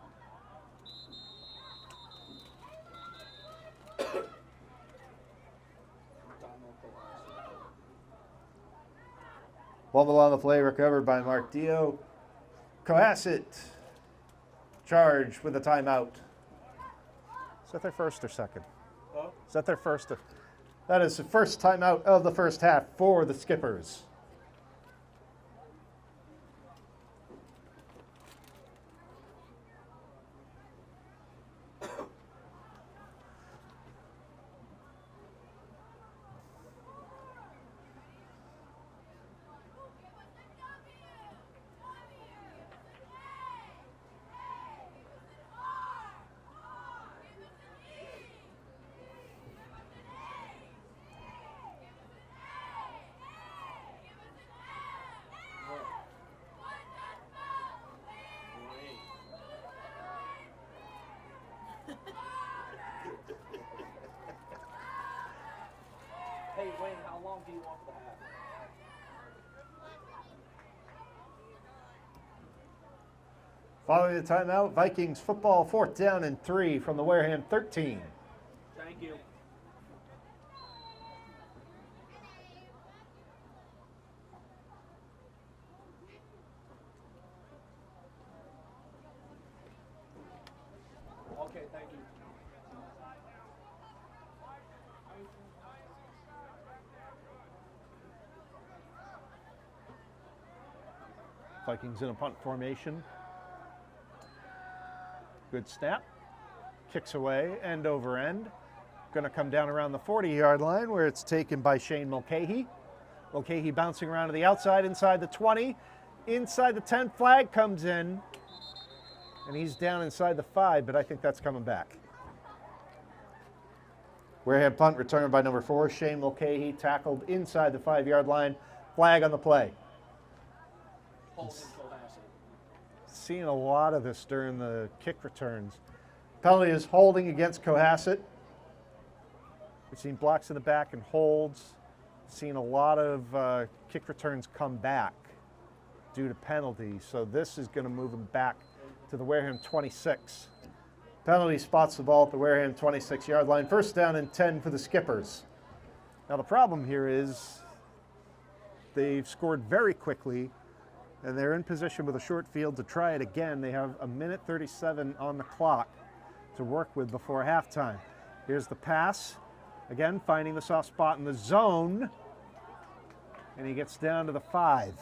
Fumble on the play, recovered by Mark Dio. Cohasset charged with a timeout. Is that their first or second? Huh? Is that their first? That is the first timeout of the first half for the Skippers. Hey, Wayne, how long do you want to have? Following the timeout, Vikings football, 4th down and 3 from the Wareham 13. Thank you. Okay, thank you. Vikings in a punt formation. Good snap. Kicks away, end over end. Going to come down around the 40-yard line where it's taken by Shane Mulcahy. Mulcahy bouncing around to the outside, inside the 20. Inside the 10, flag comes in. And he's down inside the 5, but I think that's coming back. Wareham punt returned by number 4, Shane Mulcahy, tackled inside the 5-yard line Flag on the play. Holding Cohasset. Seeing a lot of this during the kick returns. Penalty is holding against Cohasset. We've seen blocks in the back and holds. Seen a lot of kick returns come back due to penalty. So this is going to move him back to the Wareham 26. Penalty spots the ball at the Wareham 26-yard line. First down and 10 for the Skippers. Now the problem here is they've scored very quickly and they're in position with a short field to try it again. They have a minute 37 on the clock to work with before halftime. Here's the pass. Again, finding the soft spot in the zone. And he gets down to the 5.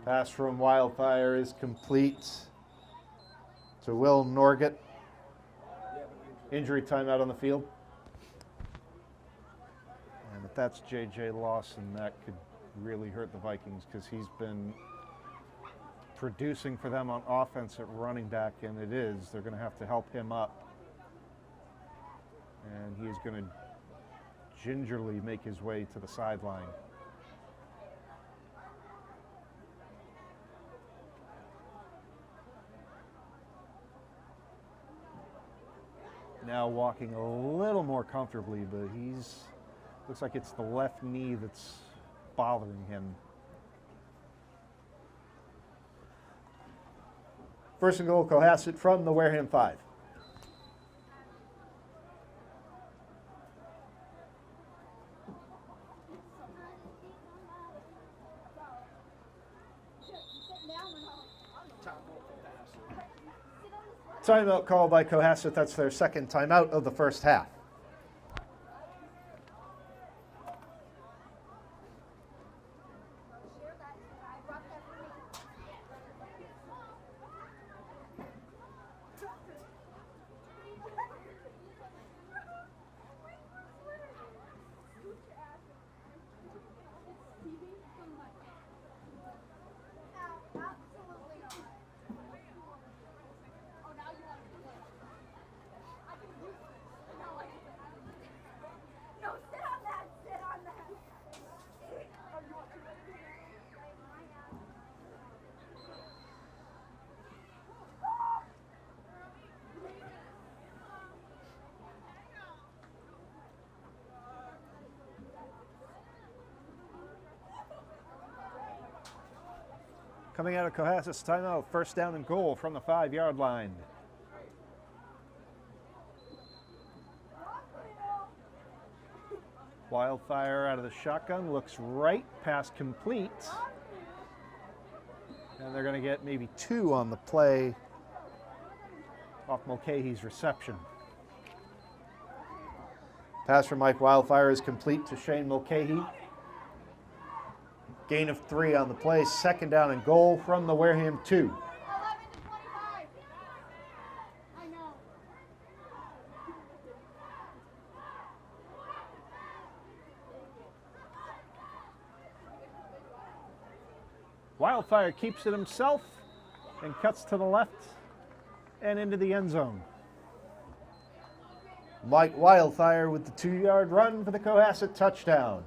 Pass from Wildfire is complete to Will Norgett. Injury timeout on the field. And if that's J.J. Lawson, that could really hurt the Vikings because he's been producing for them on offense at running back, and it is. They're going to have to help him up. And he is going to gingerly make his way to the sideline. Now walking a little more comfortably, but looks like it's the left knee that's bothering him. First and goal, Cohasset from the Wareham 5. Timeout called by Cohasset. That's their second timeout of the first half. Coming out of Cohasset's timeout, first down and goal from the 5-yard line. Wildfire out of the shotgun, looks right, pass complete. And they're going to get maybe 2 on the play off Mulcahy's reception. Pass from Mike Wildfire is complete to Shane Mulcahy. Gain of 3 on the play, second down and goal from the Wareham 2. Wildfire keeps it himself and cuts to the left and into the end zone. Mike Wildfire with the 2-yard run for the Cohasset touchdown.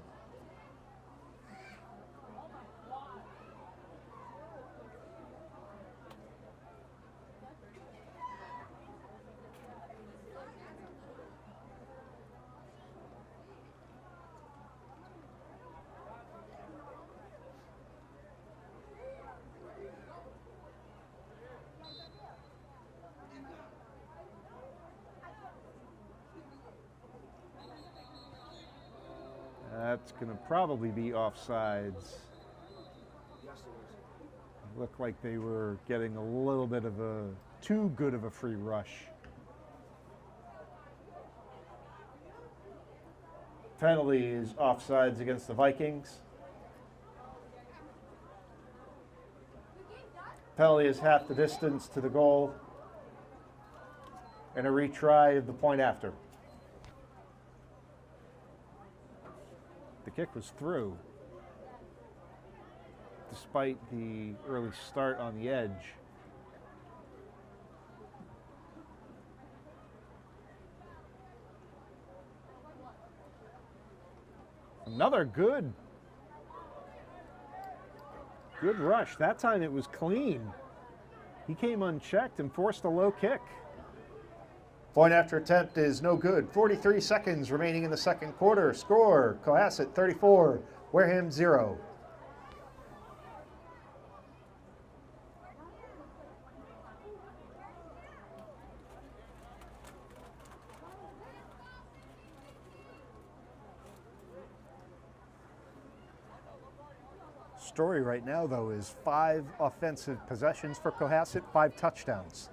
That's going to probably be offsides. Looked like they were getting a little bit of a too good of a free rush. Penalty is offsides against the Vikings. Penalty is half the distance to the goal and a retry of the point after. The kick was through, despite the early start on the edge. Another good rush. That time it was clean. He came unchecked and forced a low kick. Point after attempt is no good. 43 seconds remaining in the second quarter. Score, Cohasset 34, Wareham 0. Story right now, though, is 5 offensive possessions for Cohasset, 5 touchdowns.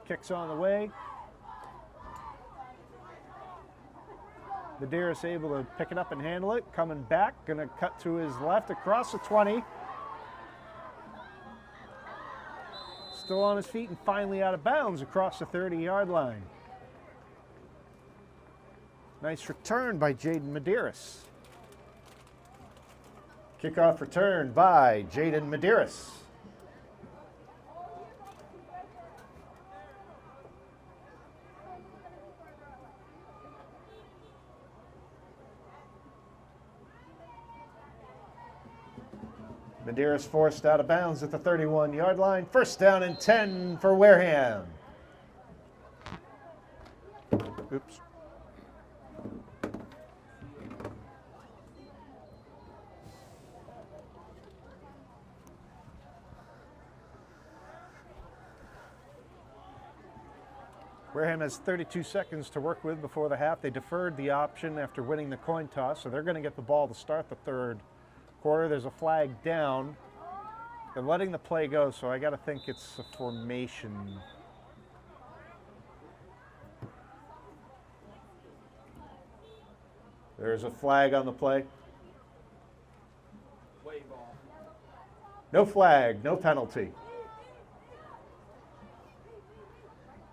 Kicks on the way. Medeiros able to pick it up and handle it. Coming back, gonna cut to his left across the 20. Still on his feet and finally out of bounds across the 30-yard line. Nice return by Jaden Medeiros. Kickoff return by Jaden Medeiros. Medeiros forced out of bounds at the 31-yard line. First down and 10 for Wareham. Oops. Wareham has 32 seconds to work with before the half. They deferred the option after winning the coin toss, so they're going to get the ball to start the third quarter. There's a flag down. They're letting the play go, so I got to think it's a formation. There's a flag on the play. Wave off. No flag, no penalty.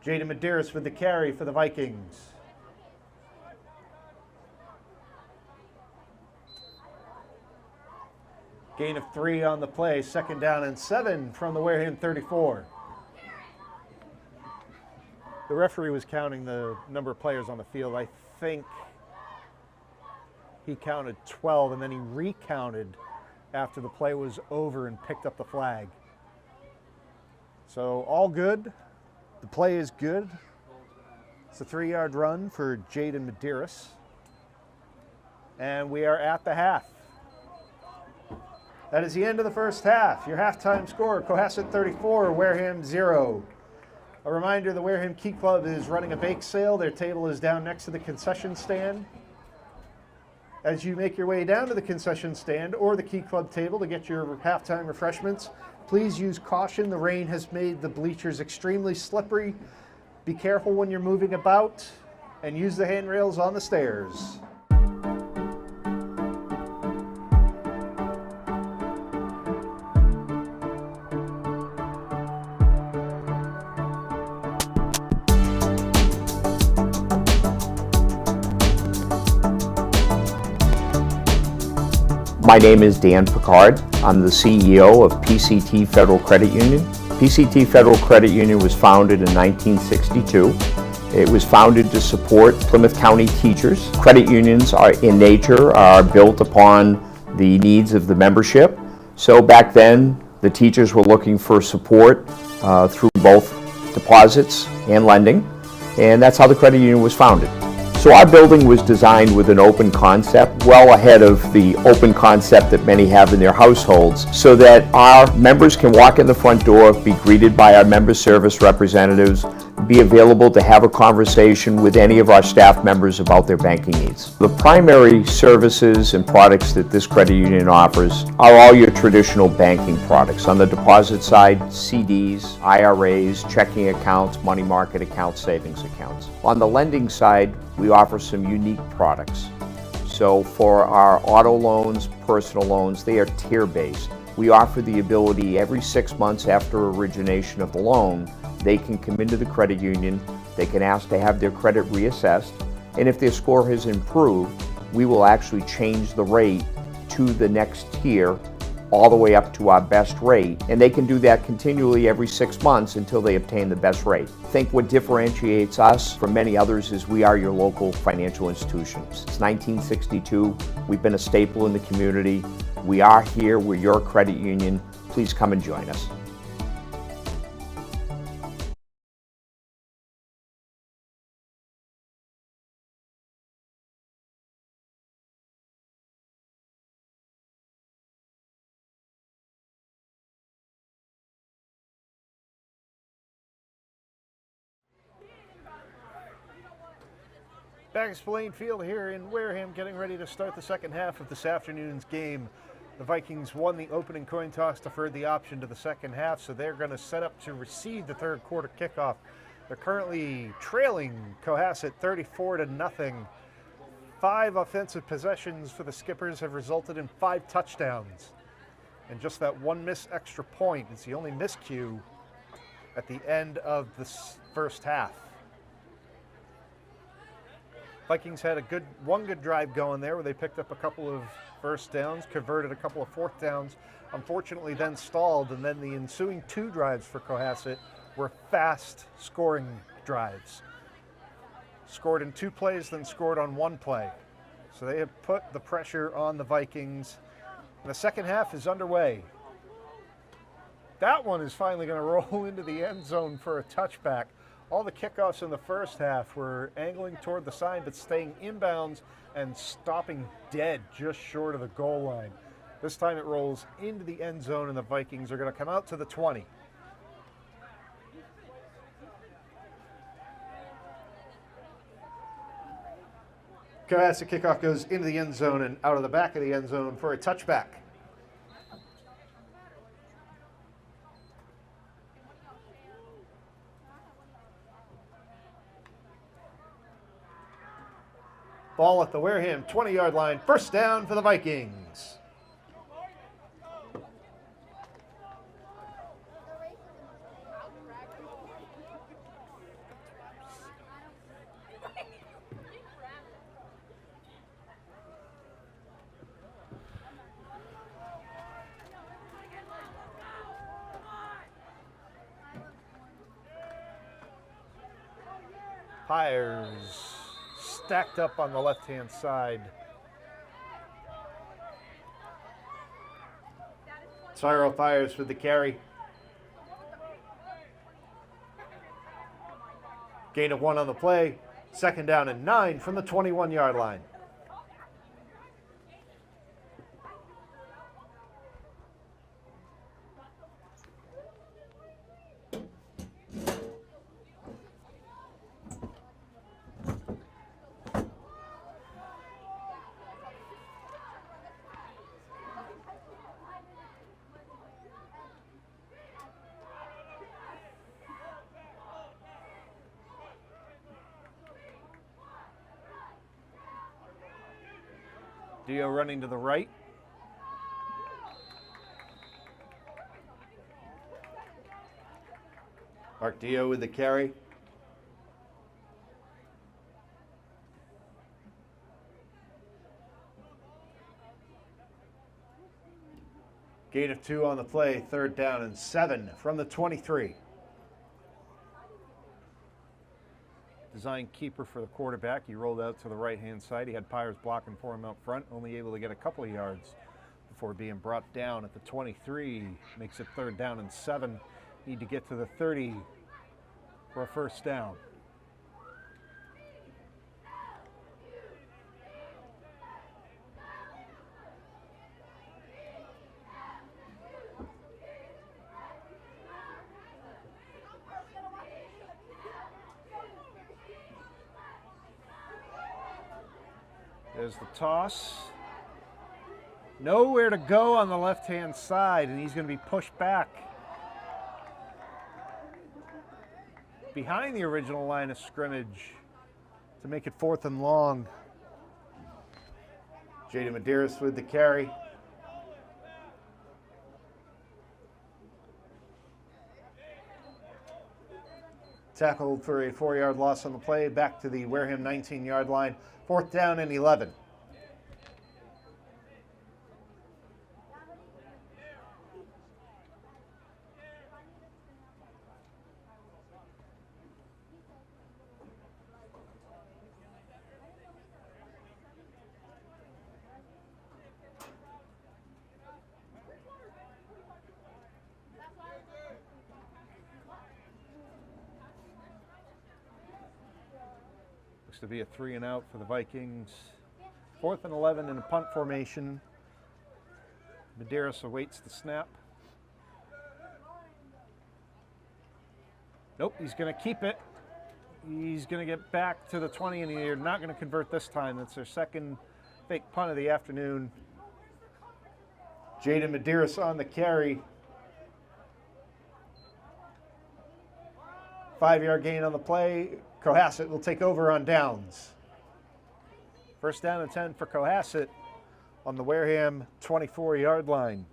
Jaden Medeiros with the carry for the Vikings. Gain of 3 on the play, second down and 7 from the Wareham 34. The referee was counting the number of players on the field. I think he counted 12 and then he recounted after the play was over and picked up the flag. So all good. The play is good. It's a 3-yard run for Jaden Medeiros. And we are at the half. That is the end of the first half. Your halftime score, Cohasset 34, Wareham 0. A reminder, the Wareham Key Club is running a bake sale. Their table is down next to the concession stand. As you make your way down to the concession stand or the Key Club table to get your halftime refreshments, please use caution. The rain has made the bleachers extremely slippery. Be careful when you're moving about and use the handrails on the stairs. My name is Dan Picard. I'm the CEO of PCT Federal Credit Union. PCT Federal Credit Union was founded in 1962. It was founded to support Plymouth County teachers. Credit unions in nature are built upon the needs of the membership. So back then, the teachers were looking for support through both deposits and lending, and that's how the credit union was founded. So our building was designed with an open concept, well ahead of the open concept that many have in their households, so that our members can walk in the front door, be greeted by our member service representatives, be available to have a conversation with any of our staff members about their banking needs. The primary services and products that this credit union offers are all your traditional banking products. On the deposit side, CDs, IRAs, checking accounts, money market accounts, savings accounts. On the lending side, we offer some unique products. So for our auto loans, personal loans, they are tier-based. We offer the ability every 6 months after origination of the loan, they can come into the credit union, they can ask to have their credit reassessed, and if their score has improved, we will actually change the rate to the next tier all the way up to our best rate, and they can do that continually every 6 months until they obtain the best rate. I think what differentiates us from many others is we are your local financial institution. Since 1962, we've been a staple in the community. We are here, we're your credit union. Please come and join us. Back at Spillane Field here in Wareham, getting ready to start the second half of this afternoon's game. The Vikings won the opening coin toss, deferred the option to the second half, so they're going to set up to receive the third quarter kickoff. They're currently trailing Cohasset 34-0. 5 offensive possessions for the Skippers have resulted in 5 touchdowns. And just that one missed extra point, it's the only miscue at the end of the first half. Vikings had one good drive going there where they picked up a couple of first downs, converted a couple of fourth downs, unfortunately then stalled, and then the ensuing 2 drives for Cohasset were fast scoring drives. Scored in 2 plays, then scored on 1 play. So they have put the pressure on the Vikings. And the second half is underway. That one is finally going to roll into the end zone for a touchback. All the kickoffs in the first half were angling toward the sign, but staying inbounds and stopping dead just short of the goal line. This time it rolls into the end zone, and the Vikings are going to come out to the 20. Cohasset kickoff goes into the end zone and out of the back of the end zone for a touchback. Ball at the Wareham 20-yard line. First down for the Vikings. Hires stacked up on the left-hand side. Cyril fires for the carry. Gain of 1 on the play. Second down and 9 from the 21-yard line. Dio running to the right. Mark Dio with the carry. Gain of 2 on the play, third down and 7 from the 23. Design keeper for the quarterback. He rolled out to the right-hand side. He had Pyers blocking for him out front, only able to get a couple of yards before being brought down at the 23. Makes it third down and 7. Need to get to the 30 for a first down. There's the toss. Nowhere to go on the left-hand side, and he's going to be pushed back behind the original line of scrimmage to make it 4th and long. Jada Medeiros with the carry. Tackled for a 4-yard loss on the play, back to the Wareham 19-yard line. 4th down and 11. to be a 3 and out for the Vikings. 4th and 11 in a punt formation. Medeiros awaits the snap. Nope, he's going to keep it. He's going to get back to the 20, and they're not going to convert this time. That's their second fake punt of the afternoon. Jaden Medeiros on the carry. 5-yard gain on the play. Cohasset will take over on downs. First down and 10 for Cohasset on the Wareham 24-yard line.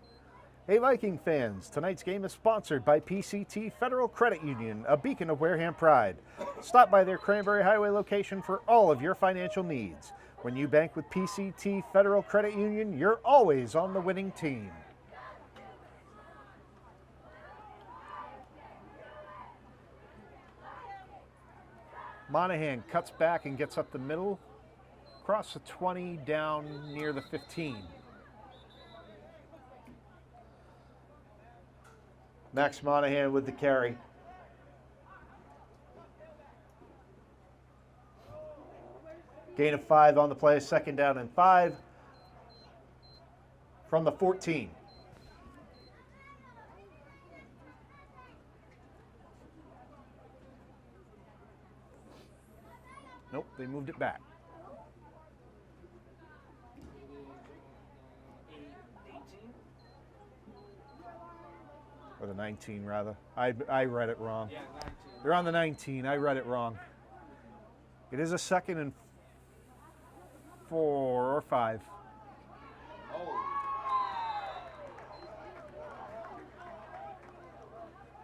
Hey Viking fans, tonight's game is sponsored by PCT Federal Credit Union, a beacon of Wareham pride. Stop by their Cranberry Highway location for all of your financial needs. When you bank with PCT Federal Credit Union, you're always on the winning team. Monahan cuts back and gets up the middle, across the 20, down near the 15. Max Monahan with the carry. Gain of 5 on the play, second down and 5 from the 14. Nope, they moved it back. Or the 19, rather. I read it wrong. Yeah, 19. They're on the 19. I read it wrong. It is a 2nd and 4 or 5. Oh.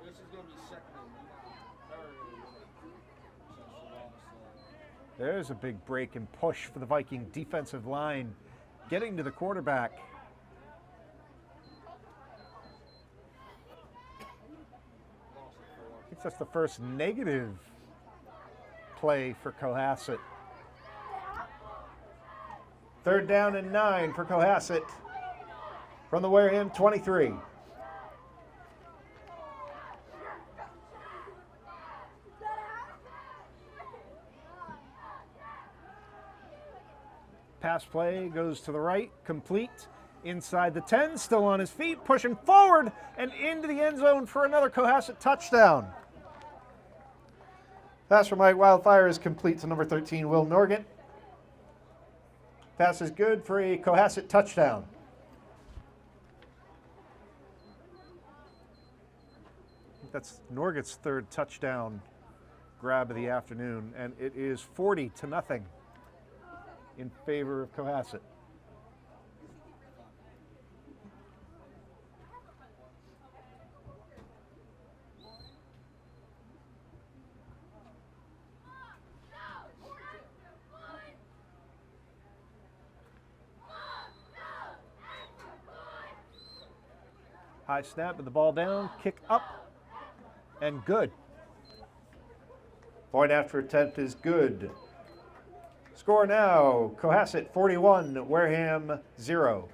This is going to be 2nd and 3rd. There's a big break and push for the Viking defensive line, getting to the quarterback. I think that's the first negative play for Cohasset. 3rd down and 9 for Cohasset from the Wareham 23. Pass play goes to the right, complete. Inside the 10, still on his feet, pushing forward and into the end zone for another Cohasset touchdown. Pass from Mike Wildfire is complete to number 13, Will Norgant. Pass is good for a Cohasset touchdown. I think that's Norgant's 3rd touchdown grab of the afternoon, and it is 40-0 in favor of Cohasset. High snap with the ball down, kick up, and good. Point after attempt is good. Score now, Cohasset 41, Wareham 0.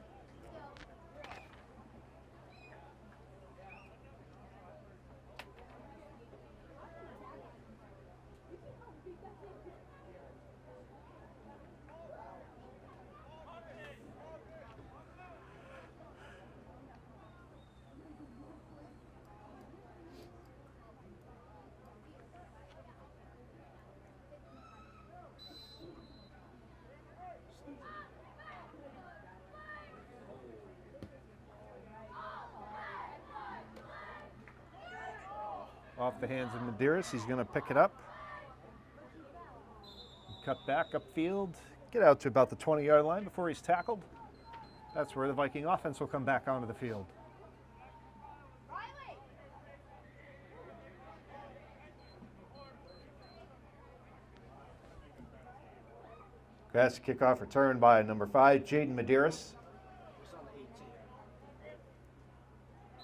Off the hands of Medeiros, he's going to pick it up. Cut back upfield, get out to about the 20-yard line before he's tackled. That's where the Viking offense will come back onto the field. That's a kickoff return by number 5, Jaden Medeiros.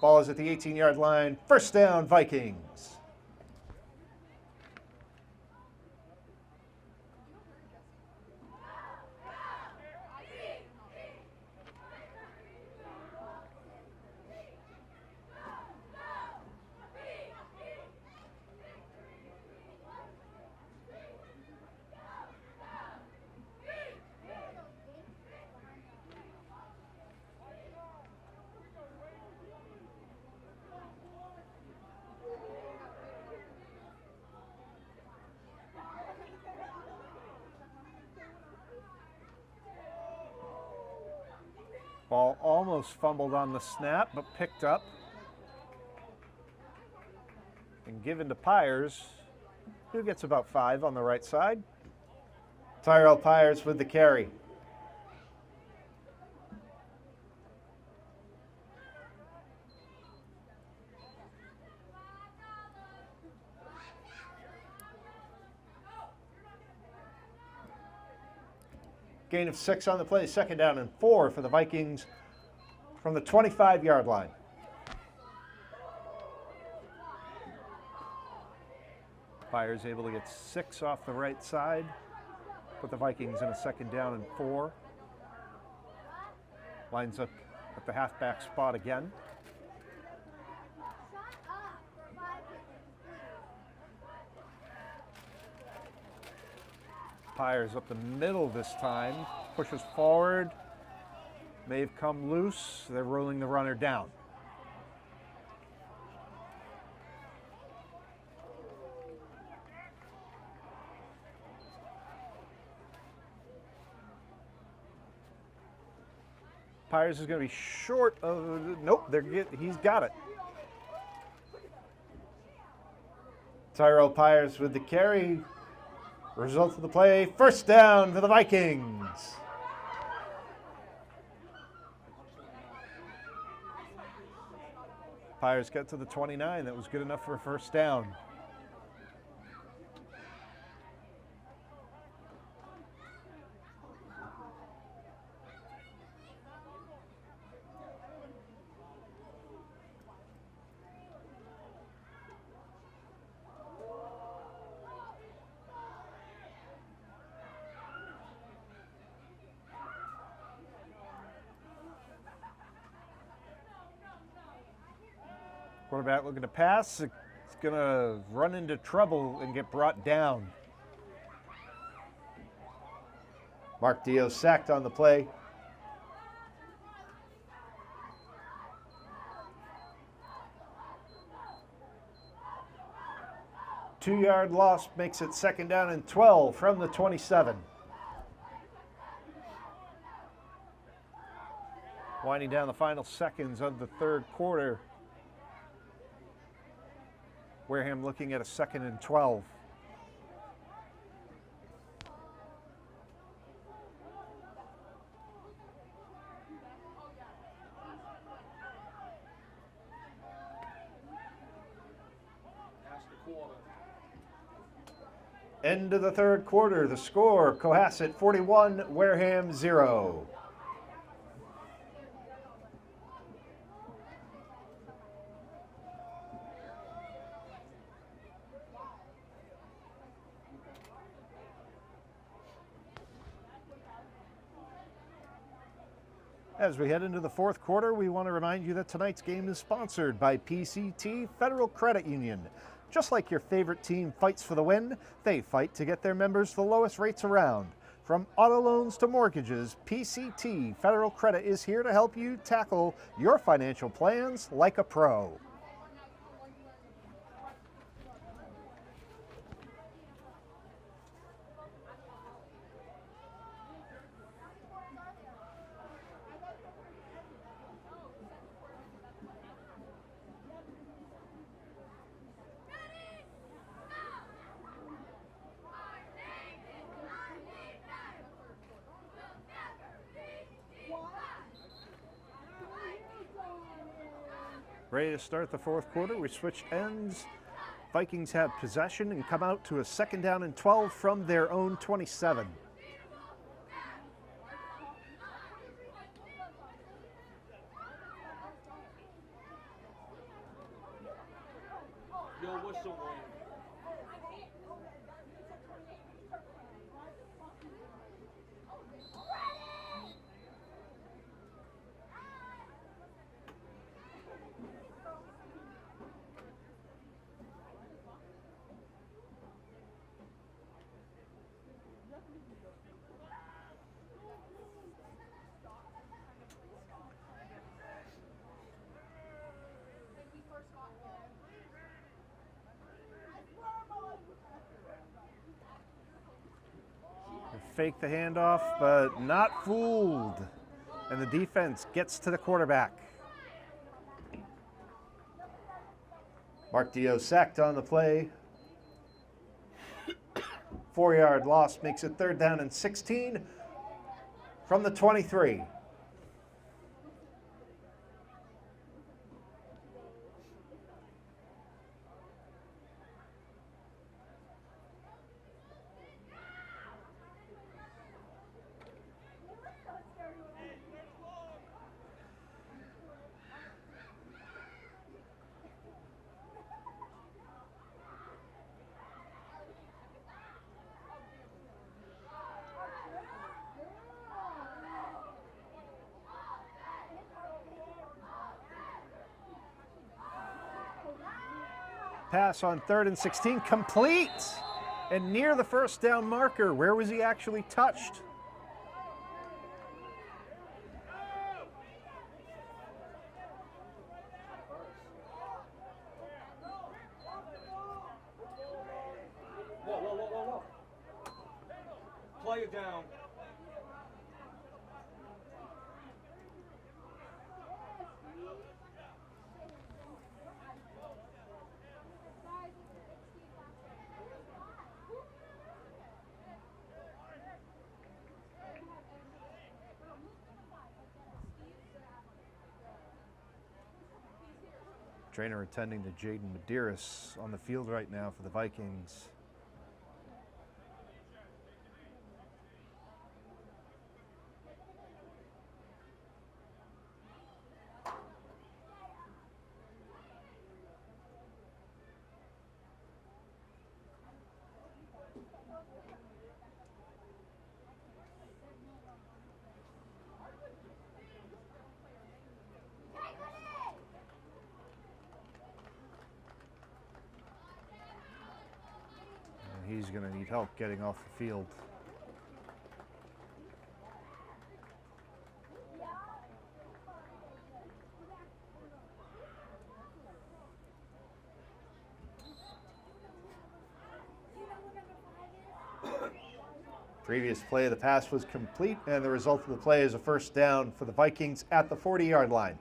Ball is at the 18-yard line. First down, Vikings. Ball almost fumbled on the snap, but picked up and given to Pyers, who gets about 5 on the right side. Tyrell Pyers with the carry. Gain of 6 on the play, 2nd down and 4 for the Vikings from the 25-yard line. Pyers able to get 6 off the right side. Put the Vikings in a 2nd down and 4. Lines up at the halfback spot again. Pyers up the middle this time. Pushes forward. May have come loose. They're rolling the runner down. Pyers is going to be short of, nope, he's got it. Tyrell Pyers with the carry. Result of the play, 1st down for the Vikings. Pyers got to the 29. That was good enough for a 1st down. Quarterback looking to pass. It's going to run into trouble and get brought down. Mark Dio sacked on the play. Two-yard loss makes it 2nd down and 12 from the 27. Winding down the final seconds of the 3rd quarter. Wareham looking at a 2nd and 12. End of the 3rd quarter. The score, Cohasset 41, Wareham 0. As we head into the 4th quarter, we want to remind you that tonight's game is sponsored by PCT Federal Credit Union. Just like your favorite team fights for the win, they fight to get their members the lowest rates around. From auto loans to mortgages, PCT Federal Credit is here to help you tackle your financial plans like a pro. Ready to start the 4th quarter. We switch ends. Vikings have possession and come out to a 2nd down and 12 from their own 27. Yo, what's the one? Fake the handoff, but not fooled. and the defense gets to the quarterback. Mark Dio sacked on the play. 4-yard loss makes it 3rd down and 16 from the 23. Pass on 3rd and 16, complete and near the 1st down marker. Where was he actually touched? Whoa. Play it down. Trainer attending to Jaden Medeiros on the field right now for the Vikings. He's going to need help getting off the field. Previous play of the pass was complete, and the result of the play is a 1st down for the Vikings at the 40-yard line.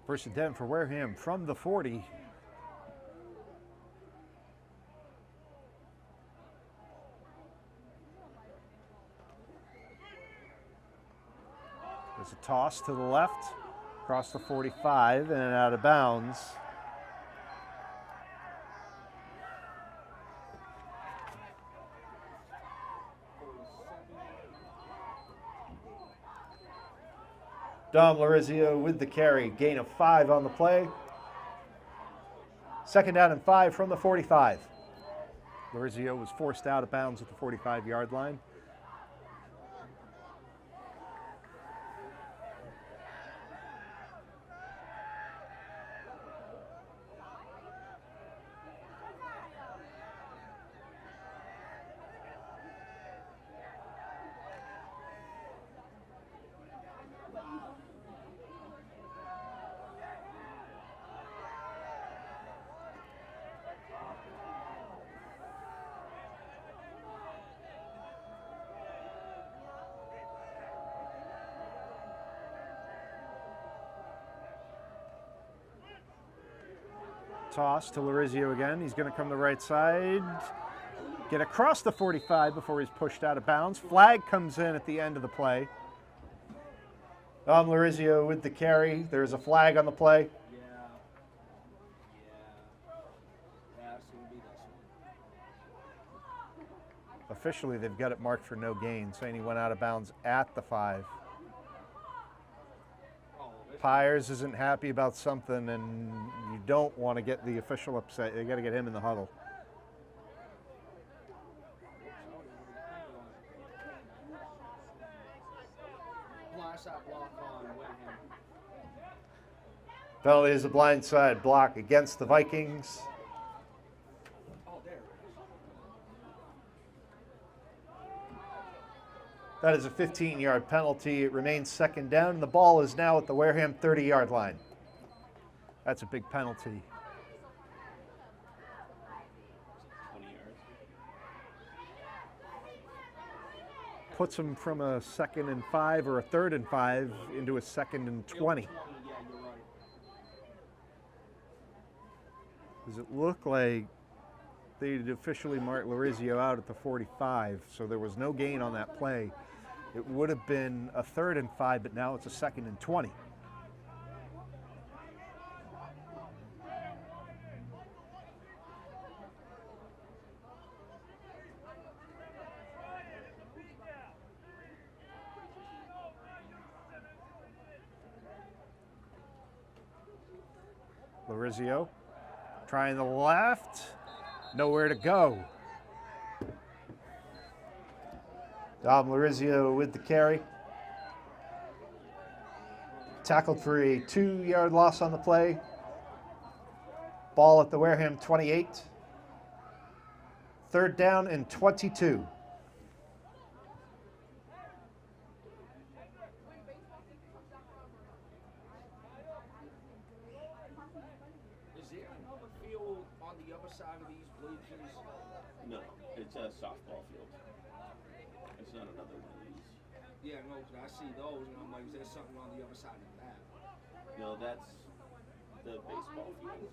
First and 10 for Wareham from the 40. There's a toss to the left, across the 45 and out of bounds. Dom Lorizio with the carry, gain of 5 on the play. 2nd down and 5 from the 45. Lorizio was forced out of bounds at the 45-yard line. Toss to Lorizio again. He's going to come the right side, get across the 45 before he's pushed out of bounds. Flag comes in at the end of the play. Lorizio with the carry. There's a flag on the play. Officially, they've got it marked for no gain, saying he went out of bounds at the 5. Pyers isn't happy about something, and you don't want to get the official upset. You got to get him in the huddle. Blast that block. Penalty is a blindside block against the Vikings. Oh, there it is. That is a 15-yard penalty. It remains second down, and the ball is now at the Wareham 30-yard line. That's a big penalty. 20 yards. Puts them from a 2nd and 5 or a 3rd and 5 into a 2nd and 20. Yeah, you're right. Does it look like they'd officially marked Lorizio out at the 45, so there was no gain on that play. It would have been a 3rd and 5, but now it's a 2nd and 20. Lorizio trying the left, nowhere to go. Dom Lorizio with the carry. Tackled for a 2-yard loss on the play. Ball at the Wareham 28. 3rd down and 22. Is there another field on the other side of these bleachers? No, it's a softball field. It's not another one of these. Yeah, no, 'cause I see those and I'm like, is there something on the other side of that? No, that's the baseball field.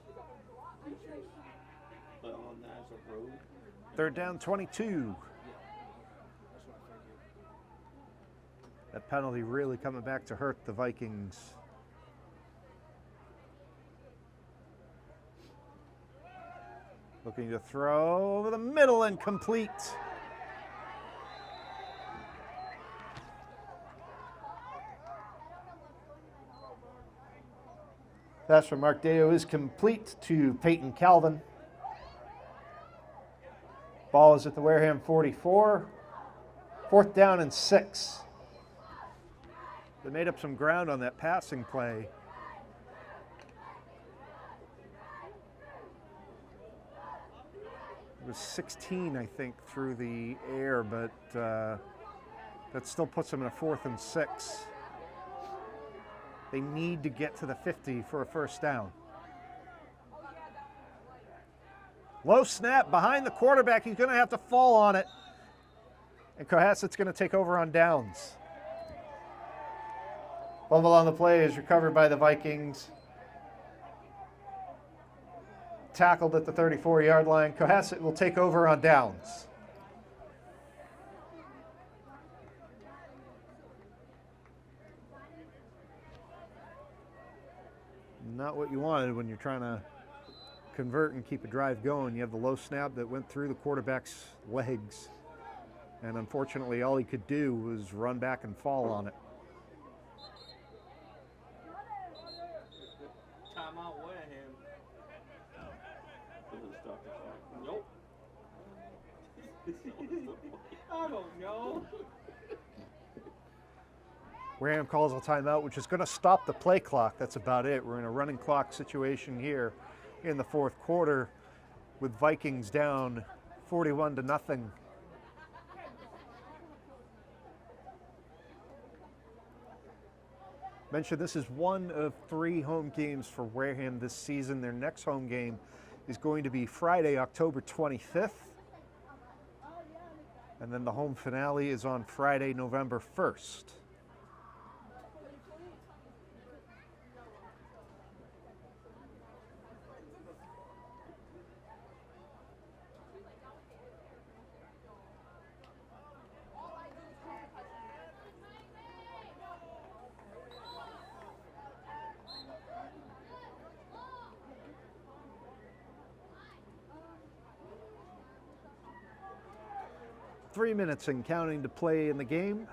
But on that's a road. 3rd down 22. That's what I figured. That penalty really coming back to hurt the Vikings. Looking to throw over the middle and complete. Pass from Mark Deo is complete to Peyton Calvin. Ball is at the Wareham 44. 4th down and 6. They made up some ground on that passing play. It was 16, I think, through the air, but that still puts them in a 4th and 6. They need to get to the 50 for a 1st down. Low snap behind the quarterback. He's going to have to fall on it. And Cohasset's going to take over on downs. Fumble on the play is recovered by the Vikings. Tackled at the 34-yard line. Cohasset will take over on downs. Not what you wanted when you're trying to convert and keep a drive going. You have the low snap that went through the quarterback's legs. And unfortunately, all he could do was run back and fall on it. Timeout Wareham. Doesn't stop the clock. Nope. I don't know. Wareham calls a timeout, which is going to stop the play clock. That's about it. We're in a running clock situation here in the 4th quarter with Vikings down 41-0. Mentioned this is one of 3 home games for Wareham this season. Their next home game is going to be Friday, October 25th. And then the home finale is on Friday, November 1st. Three minutes and counting to play in the game.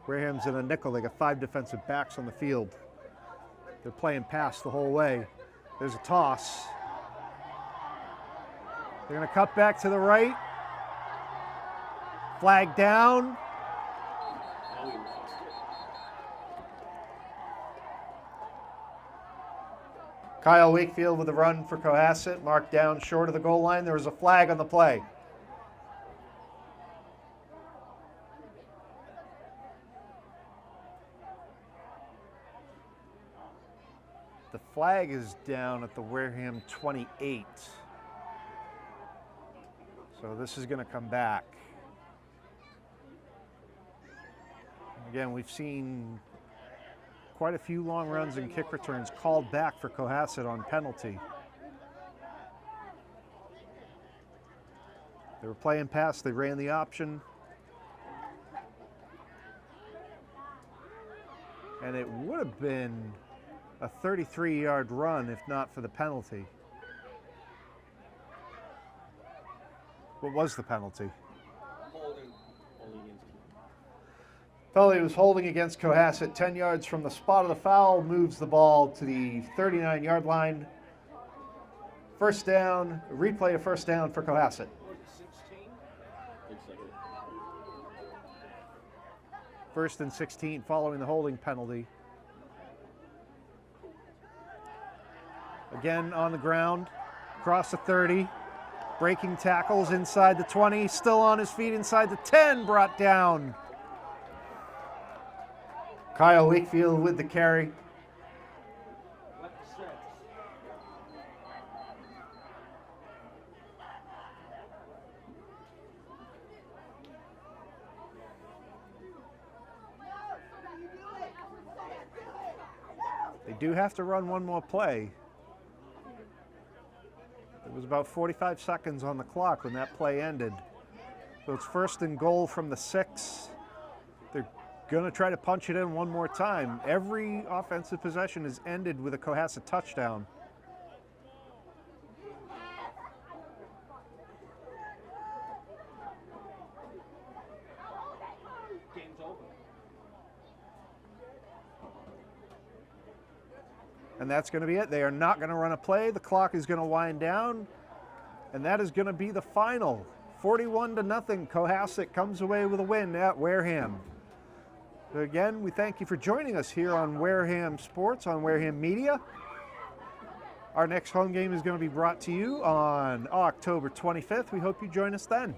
Wareham's in a nickel. They got 5 defensive backs on the field. They're playing pass the whole way. There's a toss. They're going to cut back to the right. Flag down. Oh, he lost it. Kyle Wakefield with a run for Cohasset, marked down short of the goal line. There was a flag on the play. The flag is down at the Wareham 28. So this is going to come back. Again, we've seen quite a few long runs and kick returns called back for Cohasset on penalty. They were playing pass, they ran the option. And it would have been a 33-yard run if not for the penalty. What was the penalty? Holding against Penalty was holding against Cohasset, 10 yards from the spot of the foul, moves the ball to the 39-yard line. First down, replay of first down for Cohasset. What is it, 16? Looks like it. First and 16 following the holding penalty. Again on the ground, across the 30, breaking tackles inside the 20, still on his feet inside the 10, brought down. Kyle Wakefield with the carry. Left to six. They do have to run one more play. It was about 45 seconds on the clock when that play ended. So it's first and goal from the 6. They're going to try to punch it in one more time. Every offensive possession is ended with a Cohasset touchdown. Game's over. And that's going to be it. They are not going to run a play. The clock is going to wind down. And that is going to be the final. 41-0. Cohasset comes away with a win at Wareham. So again, we thank you for joining us here on Wareham Sports, on Wareham Media. Our next home game is going to be brought to you on October 25th. We hope you join us then.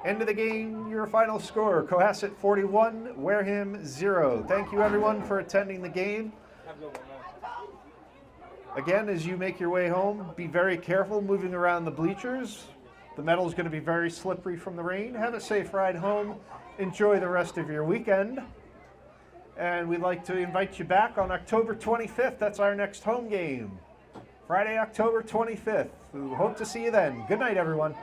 End of the game, your final score, Cohasset 41, Wareham 0. Thank you everyone for attending the game. Have a good one, man. Again, as you make your way home, be very careful moving around the bleachers. The metal is going to be very slippery from the rain. Have a safe ride home. Enjoy the rest of your weekend. And we'd like to invite you back on October 25th. That's our next home game. Friday, October 25th. We hope to see you then. Good night, everyone.